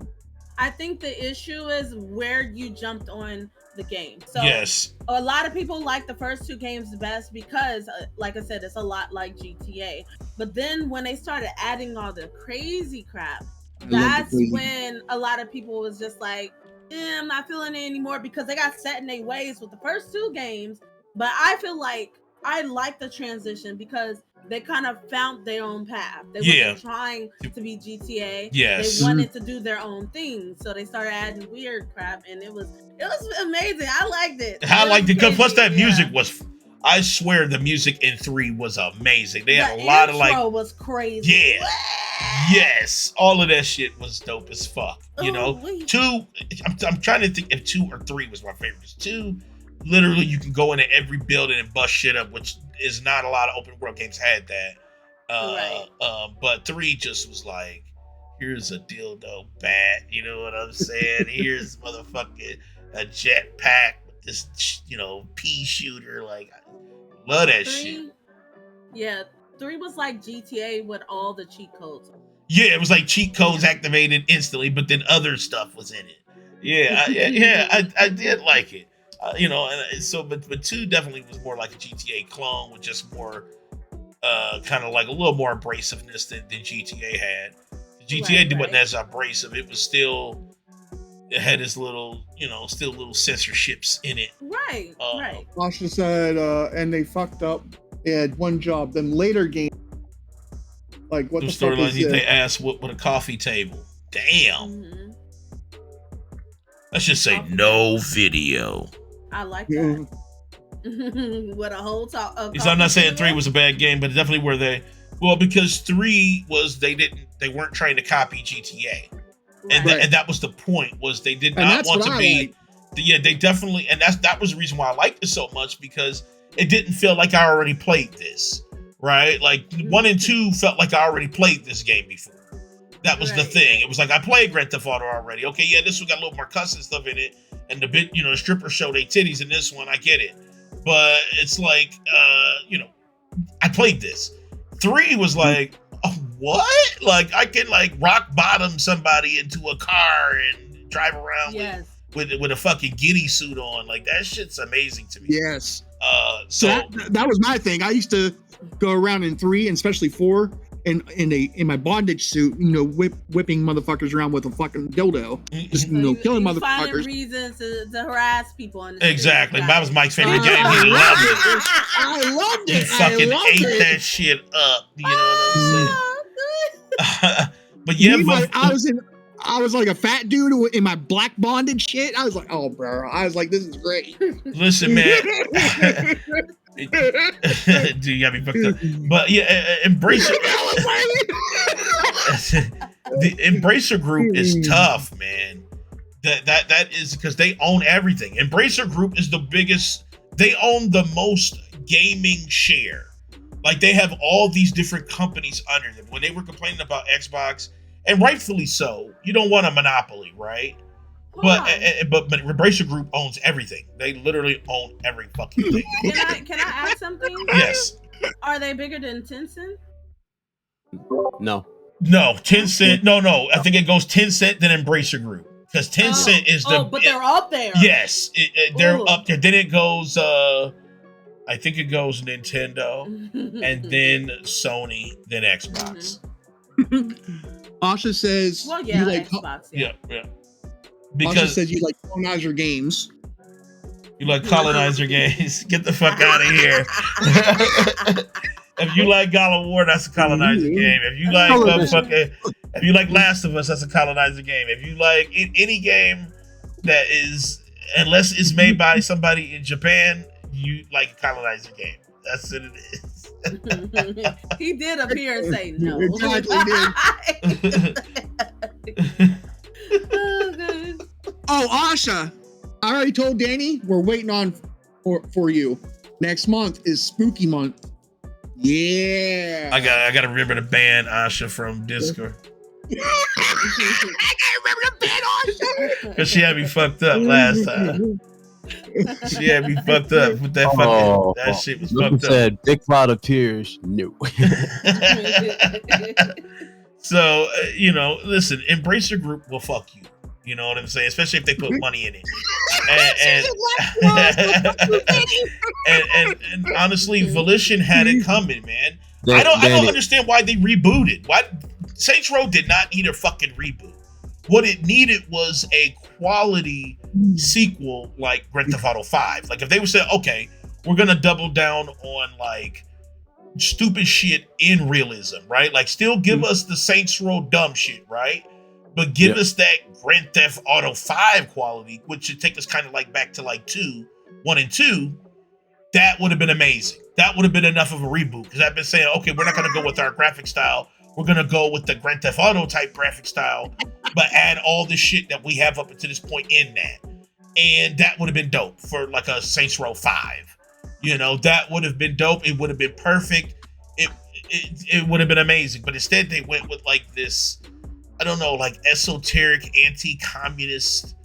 Speaker 3: I think the issue is where you jumped on the game. So
Speaker 4: yes,
Speaker 3: a lot of people like the first 2 games the best because, like I said, it's a lot like GTA. But then when they started adding all the crazy crap, that's when a lot of people was just like, I'm not feeling it anymore because they got set in their ways with the first 2 games. But I feel like I like the transition because they kind of found their own path. They weren't trying to be GTA.
Speaker 4: Yes.
Speaker 3: They wanted to do their own thing. So they started adding weird crap and it was amazing. I liked it.
Speaker 4: I liked it because plus that music was, I swear the music in 3 was amazing. They had a lot of like,
Speaker 3: was crazy.
Speaker 4: Yeah. Yes. All of that shit was dope as fuck. You know, 2, I'm trying to think if 2 or 3 was my favorite. 2, literally you can go into every building and bust shit up, which is not a lot of open world games had that. But 3 just was like, here's a dildo bat, you know what I'm saying? Here's motherfucking a jetpack with this, pea shooter. Like, I love that shit.
Speaker 3: Yeah, 3 was like GTA with all the cheat codes.
Speaker 4: Yeah, it was like cheat codes activated instantly, but then other stuff was in it. Yeah, I did like it. But 2 definitely was more like a GTA clone with just more, kind of like a little more abrasiveness than GTA had. GTA wasn't as abrasive. It was still, it had its little, still little censorships in it.
Speaker 3: Right.
Speaker 5: Asha said, and they fucked up. They had one job. Then later games, like what the fuck is this?
Speaker 4: They asked what with a coffee table. Damn.
Speaker 3: Mm-hmm.
Speaker 4: Let's just say no video.
Speaker 3: I like that. What a whole talk.
Speaker 4: I'm not saying 3 was a bad game, but definitely were they. Well, because 3 was they weren't trying to copy GTA, and that was the point. Was they did not want to be. Yeah, they definitely, and that was the reason why I liked it so much because it didn't feel like I already played this, right? Like 1 and 2 felt like I already played this game before. That was the thing. It was like I played Grand Theft Auto already. Okay, yeah, this one got a little more cussing stuff in it, and the bit, the strippers show their titties in this one. I get it, but it's like, I played this. 3 was like, what? Like I can like rock bottom somebody into a car and drive around with a fucking giddy suit on. Like that shit's amazing to me.
Speaker 5: Yes. So that was my thing. I used to go around in 3 and especially 4 in my bondage suit, whipping motherfuckers around with a fucking dildo, just killing motherfuckers.
Speaker 3: Finding reasons to harass people on the
Speaker 4: exactly. That was Mike's favorite game. He loved it.
Speaker 5: I loved it.
Speaker 4: He fucking ate that shit up. You know what I'm saying? But yeah,
Speaker 5: I was like a fat dude in my black bondage shit. I was like, oh, bro. I was like, this is great.
Speaker 4: Listen, man. Dude, you got me fucked up. But yeah, Embracer. The Embracer Group is tough, man. That is because they own everything. Embracer Group is the biggest. They own the most gaming share. Like they have all these different companies under them. When they were complaining about Xbox, and rightfully so, you don't want a monopoly, right? But Embracer Group owns everything. They literally own every fucking thing.
Speaker 3: Can I add something?
Speaker 4: Yes.
Speaker 3: Are they bigger than Tencent?
Speaker 2: No.
Speaker 4: No, Tencent. No. I think it goes Tencent, then Embracer Group. Because Tencent is the.
Speaker 3: but they're up there.
Speaker 4: Yes, they're
Speaker 3: Ooh.
Speaker 4: up there. Then it goes. I think it goes Nintendo, and then Sony, then Xbox.
Speaker 5: Asha says
Speaker 3: Well, yeah,
Speaker 5: you like
Speaker 3: Xbox.
Speaker 4: Yeah.
Speaker 5: Asha
Speaker 4: Because
Speaker 5: says you like colonizer games.
Speaker 4: you like colonizer games. Get the fuck out of here. If you like God of War, that's a colonizer game. If you like if you like Last of Us, that's a colonizer game. If you like any game that is, unless it's made by somebody in Japan, you like a colonizer game. That's what it is.
Speaker 3: He did appear and say no.
Speaker 5: Exactly.
Speaker 3: Oh, God.
Speaker 5: Oh, Asha, I already told Danny we're waiting on for you. Next month is Spooky Month. Yeah.
Speaker 4: I gotta remember to ban Asha from Discord.
Speaker 5: I gotta remember to ban Asha.
Speaker 4: Because she had me fucked up last time. She had me fucked up with that fucking that shit was fucked up.
Speaker 2: Said Big Cloud appears. No.
Speaker 4: So listen, Embracer Group will fuck you. You know what I'm saying? Especially if they put money in it. And honestly, Volition had it coming, man. I don't understand why they rebooted. Why Saints Row did not need a fucking reboot. What it needed was a quality sequel like Grand Theft Auto 5. Like if they would say, okay, we're gonna double down on like stupid shit in realism, right? Like still give us the Saints Row dumb shit, right? But give us that Grand Theft Auto 5 quality, which should take us kind of like back to like 1 and 2. That would have been amazing. That would have been enough of a reboot. Because I've been saying, okay, we're not going to go with our graphic style. We're going to go with the Grand Theft Auto type graphic style, but add all the shit that we have up until this point in that. And that would have been dope for like a Saints Row 5. That would have been dope. It would have been perfect. It would have been amazing. But instead they went with like this, I don't know, like esoteric anti-communist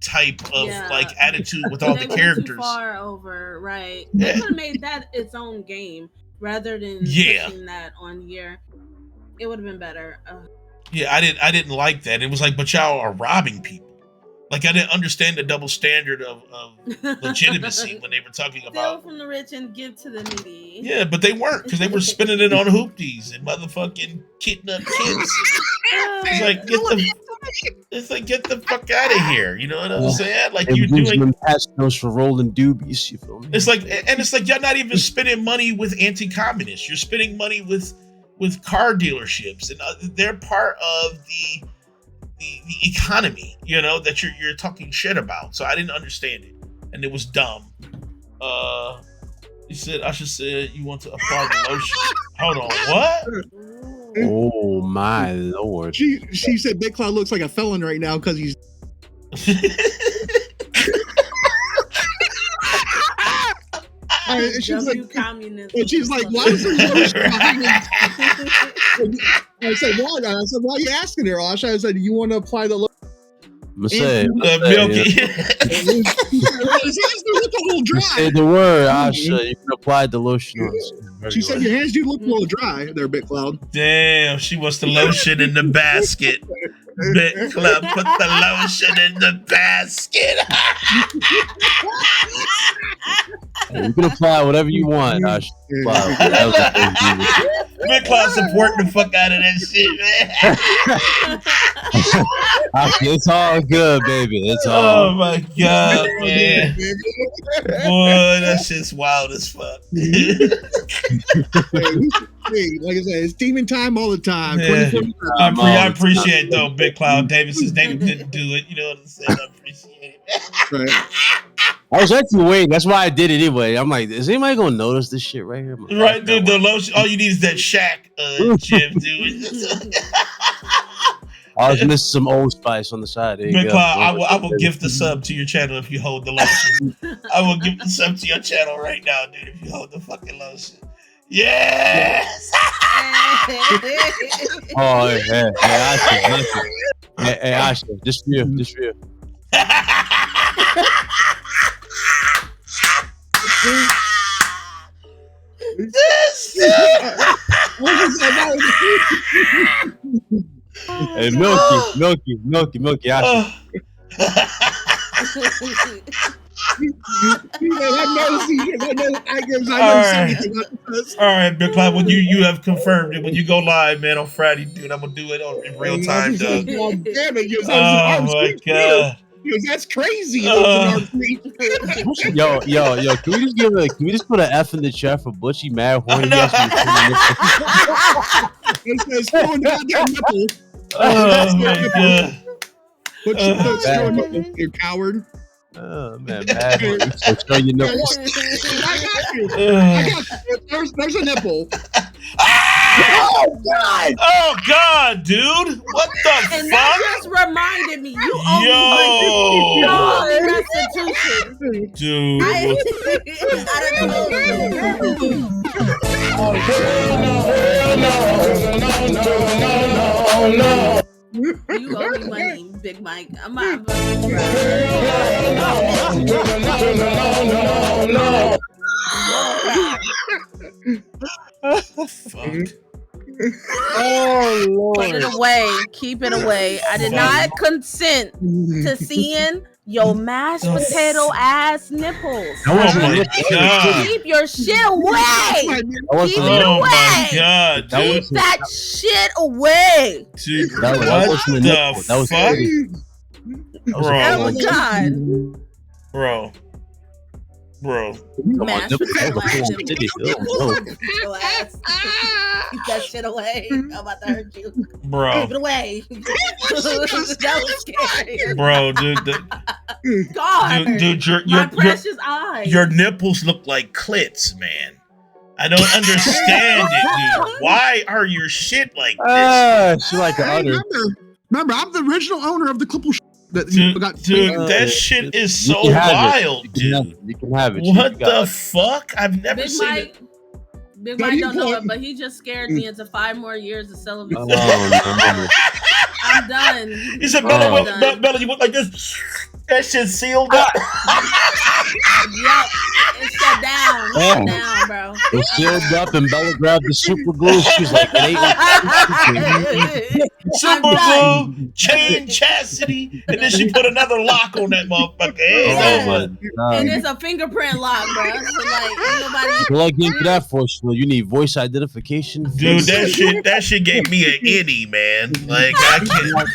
Speaker 4: type of like attitude with all the characters.
Speaker 3: Too far over, right?
Speaker 4: Yeah.
Speaker 3: They could have made that its own game rather than pushing that on here. It would have been better.
Speaker 4: Yeah, I didn't like that. It was like, but y'all are robbing people. Like I didn't understand the double standard of legitimacy when they were talking about
Speaker 3: steal from the rich and give to the needy.
Speaker 4: Yeah, but they weren't because they were spending it on hoopties and motherfucking kidnapped kids. It's like get the fuck out of here. You know what I'm saying? Like you're doing
Speaker 2: pastilles for rolling doobies. You feel me?
Speaker 4: It's like y'all not even spending money with anti-communists. You're spending money with car dealerships, and they're part of the economy, that you're talking shit about. So I didn't understand it, and it was dumb. He said I should say you want to apply the lotion. Hold on, what?
Speaker 2: Oh my lord!
Speaker 5: She said Big Cloud looks like a felon right now because he's. She's like, why is there lotion behind me? I said, why? I said, why are you asking her, Asha? I said, you want to apply the lotion?
Speaker 2: Say
Speaker 5: the whole dry.
Speaker 2: Say the word, Asha. You can apply the lotion on.
Speaker 5: She said your hands do look a little dry there, Big Cloud.
Speaker 4: Damn, she wants the lotion in the basket. Big Cloud, put the lotion in the basket.
Speaker 2: You can apply whatever you want, Asha.
Speaker 4: Big Cloud supporting the fuck out of that shit, man.
Speaker 2: It's all good, baby. It's all.
Speaker 4: Oh my god, man. Boy, that shit's wild as fuck.
Speaker 5: Hey, like I said, it's demon time all the time.
Speaker 4: Yeah. I appreciate though, Big Cloud. David says David couldn't do it. You know what I'm saying? I appreciate it.
Speaker 5: Right.
Speaker 2: I was actually waiting. That's why I did it anyway. I'm like, is anybody gonna notice this shit right here?
Speaker 4: Right, dude. The lotion. All you need is that Shaq gym, dude.
Speaker 2: I was missing some Old Spice on the side. There you
Speaker 4: Big
Speaker 2: go.
Speaker 4: Cloud, I will gift the sub to your channel if you hold the lotion. I will give the sub to your channel right now, dude. If you hold the fucking lotion. Yes.
Speaker 2: Oh, hey, Asha, just for you. Hey, Milky.
Speaker 4: All right, Big Clyde, when you have confirmed it, when you go live, man, on Friday, dude, I'm gonna do it in real time, Doug. Oh my god.
Speaker 5: That's crazy.
Speaker 2: Yo. Can we just put an F in the chat for Butchie mad horny?
Speaker 5: It's going down their nipple.
Speaker 4: Oh my god.
Speaker 5: You coward.
Speaker 2: Oh man, mad horny. So show your nipples.
Speaker 5: I got you. There's a nipple.
Speaker 4: Oh god! Oh god, dude! What the
Speaker 3: And
Speaker 4: fuck?
Speaker 3: that just reminded me, you owe me money. Restitution.
Speaker 4: Dude.
Speaker 3: No. You owe me money, Big Mike. I'm out.
Speaker 4: Fuck.
Speaker 2: Oh Lord.
Speaker 3: Put it away. Keep it away. I did not consent to seeing your mashed potato ass nipples.
Speaker 4: Oh my god.
Speaker 3: Keep your shit away. Keep it
Speaker 4: Oh
Speaker 3: away.
Speaker 4: my god, dude.
Speaker 3: Keep that shit away.
Speaker 4: Dude,
Speaker 2: That
Speaker 4: what the fuck?
Speaker 3: Oh
Speaker 4: Bro.
Speaker 3: God.
Speaker 4: Bro.
Speaker 3: Mashed potato ass. Your ass. Keep that shit away. I'm about to hurt you.
Speaker 4: Bro.
Speaker 3: Keep it away. That was scary.
Speaker 4: Bro, dude.
Speaker 3: God.
Speaker 4: Dude,
Speaker 3: My precious eyes.
Speaker 4: your nipples look like clits, man. I don't understand it, dude. Why are your shit like this?
Speaker 2: She like the other.
Speaker 5: Remember, I'm the original owner of the Clipple that
Speaker 4: Dude, that shit is so
Speaker 2: You can have
Speaker 4: wild,
Speaker 2: it.
Speaker 4: dude.
Speaker 2: You can have it.
Speaker 4: What the fuck? I've never
Speaker 3: Big
Speaker 4: seen
Speaker 3: Mike,
Speaker 4: it.
Speaker 3: Big Mike don't know it, but he just scared me into 5 more years of celibacy.
Speaker 2: Oh, no.
Speaker 3: I'm done.
Speaker 4: He said,
Speaker 3: I'm
Speaker 4: Bella, you went like this. That shit sealed up.
Speaker 3: Yep. It's shut down. It's shut down, bro.
Speaker 2: It sealed up and Bella grabbed the super glue. She's like, it ain't.
Speaker 4: Super glue, chain chastity, and then she put another lock on that motherfucker.
Speaker 2: Oh my god.
Speaker 3: And it's a fingerprint lock, bro. So like, ain't nobody.
Speaker 2: Plug into that for you. You need voice identification.
Speaker 4: Dude, that shit gave me an itty, man. Like I can't.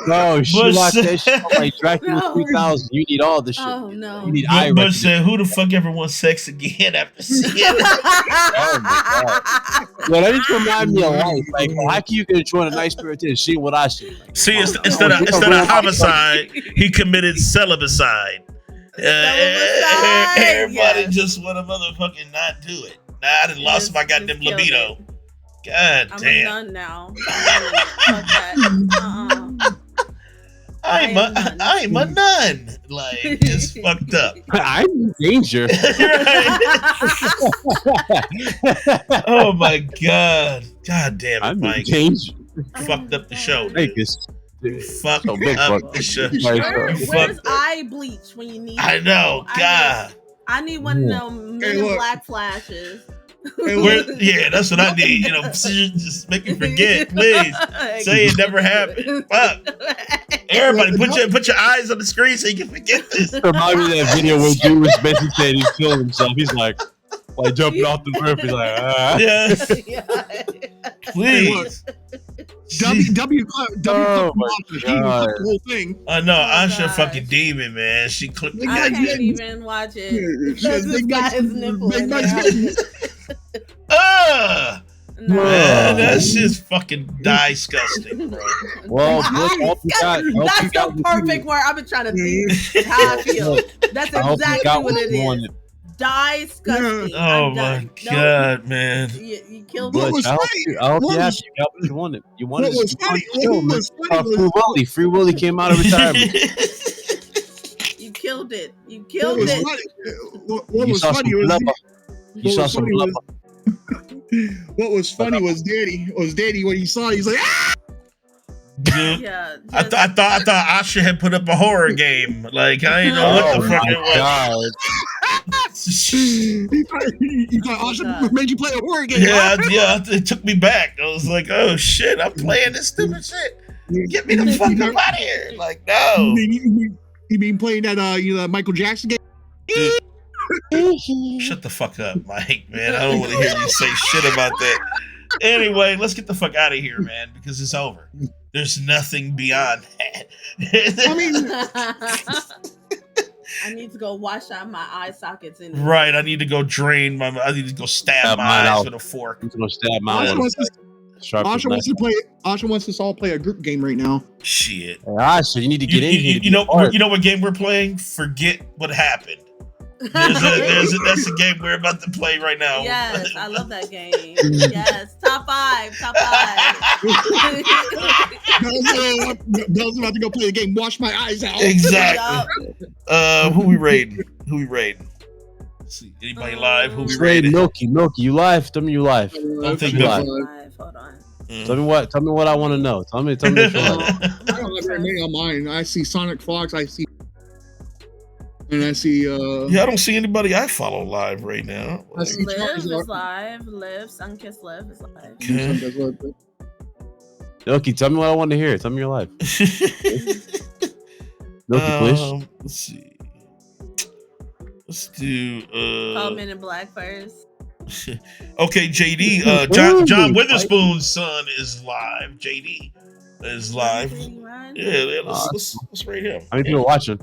Speaker 2: No, she
Speaker 4: But
Speaker 2: locked
Speaker 4: said-
Speaker 2: that shit up like Dracula
Speaker 3: No.
Speaker 2: 3000. You need all the shit.
Speaker 3: Oh no.
Speaker 2: You need eye
Speaker 4: But
Speaker 2: recognition.
Speaker 4: said, who the fuck ever wants sex again after seeing it?
Speaker 2: Oh my god. Well, that just remind me of life. Like, how can you get enjoy a nice spirit and see what I see? Like,
Speaker 4: See, instead of homicide, he committed celibicide. Everybody just want to motherfucking not do it. Nah, I done lost my goddamn
Speaker 3: Just killed
Speaker 4: libido. God
Speaker 3: I'm
Speaker 4: damn.
Speaker 3: done now. Fuck that.
Speaker 4: I'm a nun. Like, it's fucked up.
Speaker 2: I'm in danger.
Speaker 4: Oh my god. God damn it,
Speaker 2: I'm in
Speaker 4: Mike.
Speaker 2: danger.
Speaker 4: Fucked up the show.
Speaker 2: Like
Speaker 4: Dude.
Speaker 2: this.
Speaker 4: Fucked
Speaker 2: So big
Speaker 4: up
Speaker 2: fuck.
Speaker 4: the show.
Speaker 3: Where's eye bleach when you need
Speaker 4: I
Speaker 3: it?
Speaker 4: know,
Speaker 3: I
Speaker 4: God.
Speaker 3: I need one of them Men in Black flashes.
Speaker 4: Yeah, that's what I need. You know, just make me forget, please. Say it never happened. Fuck. Everybody, put your eyes on the screen so you can forget this.
Speaker 2: Remind me of that video where dude was basically saying he's killing himself. He's like jumping off the roof. He's like, ah.
Speaker 4: Yeah. Please.
Speaker 5: W
Speaker 2: Oh my God.
Speaker 5: the whole thing.
Speaker 4: I know,
Speaker 3: Oh,
Speaker 4: Asha
Speaker 3: gosh.
Speaker 4: fucking demon, man. She clicked the
Speaker 3: I
Speaker 4: guy.
Speaker 3: can't even watch it. This
Speaker 5: Big Mike's-
Speaker 3: guy's nipple.
Speaker 5: Big
Speaker 3: in
Speaker 5: Mike's-
Speaker 4: Ugh!
Speaker 3: No.
Speaker 4: Man, that shit's fucking disgusting, bro.
Speaker 2: Well, look, I hope you got- I hope
Speaker 3: That's
Speaker 2: you got
Speaker 3: the
Speaker 2: what you
Speaker 3: perfect word. I've been trying to think how I feel. That's
Speaker 2: I hope you
Speaker 3: exactly
Speaker 2: got
Speaker 3: what
Speaker 2: what
Speaker 3: it
Speaker 2: you
Speaker 3: is.
Speaker 2: wanted.
Speaker 3: Disgusting.
Speaker 4: Oh
Speaker 3: I'm
Speaker 4: my
Speaker 3: done.
Speaker 4: god, man.
Speaker 3: You killed
Speaker 5: What
Speaker 3: it.
Speaker 5: was
Speaker 2: I hope
Speaker 5: funny-
Speaker 2: you, I hope
Speaker 5: what
Speaker 2: you, have,
Speaker 5: was-
Speaker 2: you got what you wanted. You wanted
Speaker 5: What was
Speaker 2: you
Speaker 5: funny?
Speaker 2: wanted to kill,
Speaker 5: What
Speaker 2: man.
Speaker 5: was funny
Speaker 2: Free Willy. Free Willy came out of retirement.
Speaker 3: You killed it. You
Speaker 5: What
Speaker 3: killed
Speaker 5: was
Speaker 3: it.
Speaker 5: funny? What
Speaker 2: You
Speaker 5: was
Speaker 2: saw some
Speaker 5: funny was
Speaker 2: blubber. You saw some blubber.
Speaker 5: what was funny was Daddy when he saw it, he's like, ah!
Speaker 4: Dude,
Speaker 3: Yeah.
Speaker 4: I thought Asha had put up a horror game. Like I didn't know what the
Speaker 2: Oh
Speaker 4: fuck
Speaker 2: my
Speaker 4: it was.
Speaker 2: God.
Speaker 5: You thought Austin made you play a horror game?
Speaker 4: Yeah,
Speaker 5: huh?
Speaker 4: yeah, it took me back. I was like, oh shit, I'm playing this stupid shit. Get me the fuck up out of here. Like, no.
Speaker 5: You mean playing that that Michael Jackson game?
Speaker 4: Dude, shut the fuck up, Mike, man. I don't want to hear you say shit about that. Anyway, let's get the fuck out of here, man, because it's over. There's nothing beyond that.
Speaker 5: I mean,
Speaker 3: I need to go wash out my eye sockets.
Speaker 4: Right, I need to go drain my. I need to go stab my eyes
Speaker 2: out
Speaker 4: with a fork.
Speaker 2: I'm gonna stab
Speaker 5: Asha
Speaker 2: mine.
Speaker 5: wants to play. Asha wants us all play a group game right now.
Speaker 4: Shit.
Speaker 2: So you need to get in here.
Speaker 4: You know what game we're playing? Forget what happened. That's a game we're about to play right now.
Speaker 3: Yes, I love that game. Yes, top five.
Speaker 5: Bell's about to go play the game. Wash my eyes out.
Speaker 4: Exactly. Who we raiding? Let's see. Anybody live? Who we raiding?
Speaker 2: Milky, you live? Tell me you live.
Speaker 4: Don't think
Speaker 2: you
Speaker 4: live.
Speaker 3: Hold on.
Speaker 2: Tell me what I want to know. Tell me what you live.
Speaker 5: I don't have very many on mine. I see Sonic Fox. I see. And I see.
Speaker 4: Yeah, I don't see anybody I follow live right now.
Speaker 5: I see
Speaker 3: Liv is
Speaker 5: Charizard.
Speaker 3: live. Sunkissed Liv is live.
Speaker 4: Okay.
Speaker 2: Milky, tell me what I want to hear. Tell me you're live. Milky, please.
Speaker 4: Let's see. Let's do.
Speaker 3: Men in Black first.
Speaker 4: Okay, JD. John Witherspoon's son is live. JD is live. Yeah, let's rate him.
Speaker 2: How many people watching?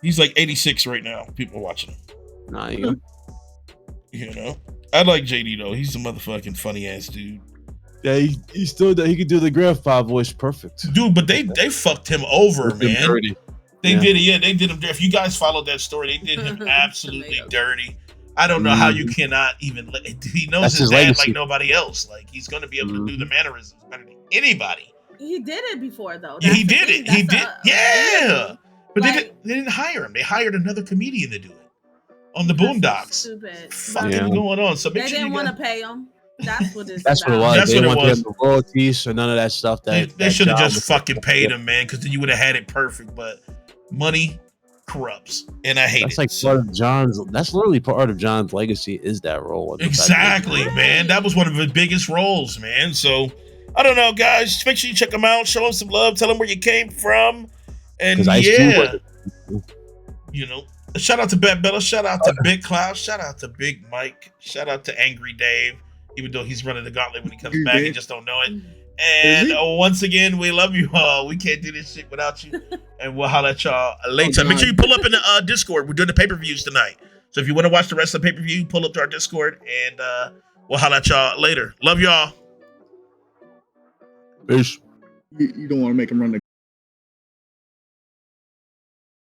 Speaker 4: He's like 86 right now. People are watching him.
Speaker 2: Nah, you
Speaker 4: I like JD though. He's a motherfucking funny ass dude.
Speaker 2: Yeah, he still he could do the grandpa voice perfect.
Speaker 4: Dude, but they fucked him over, man.
Speaker 2: Dirty.
Speaker 4: They did him dirty. If you guys followed that story, they did him absolutely dirty. I don't know how you cannot even. He knows his dad
Speaker 2: legacy.
Speaker 4: like nobody else. Like he's gonna be able to do the mannerisms better than anybody.
Speaker 3: He did it before though.
Speaker 4: Yeah, he did it. He did. Yeah. But they didn't hire him. They hired another comedian to do it on the Boondocks.
Speaker 3: Stupid.
Speaker 4: Fucking going on. So
Speaker 3: they didn't want to pay him. That's what it's
Speaker 2: That's what it was.
Speaker 4: That's
Speaker 2: they
Speaker 4: what it
Speaker 2: want
Speaker 4: was.
Speaker 2: the royalties or none of that stuff.
Speaker 4: They should have just fucking paid him, man, because then you would have had it perfect. But money corrupts, and I hate
Speaker 2: that's
Speaker 4: it.
Speaker 2: like part of John's. That's literally part of John's legacy. Is that role?
Speaker 4: Exactly, man. That was one of his biggest roles, man. So I don't know, guys. Make sure you check him out. Show him some love. Tell him where you came from. And yeah, shout out to Bat Bella, shout out to Big Cloud, shout out to Big Mike, shout out to Angry Dave, even though he's running the gauntlet when he comes back, he just don't know it. And once again, we love you all. We can't do this shit without you. And we'll holler at y'all later. Make sure you pull up in the Discord. We're doing the pay-per-views tonight. So if you want to watch the rest of the pay-per-view, pull up to our Discord and we'll holler at y'all later. Love y'all.
Speaker 2: Peace.
Speaker 5: You don't want to make him run the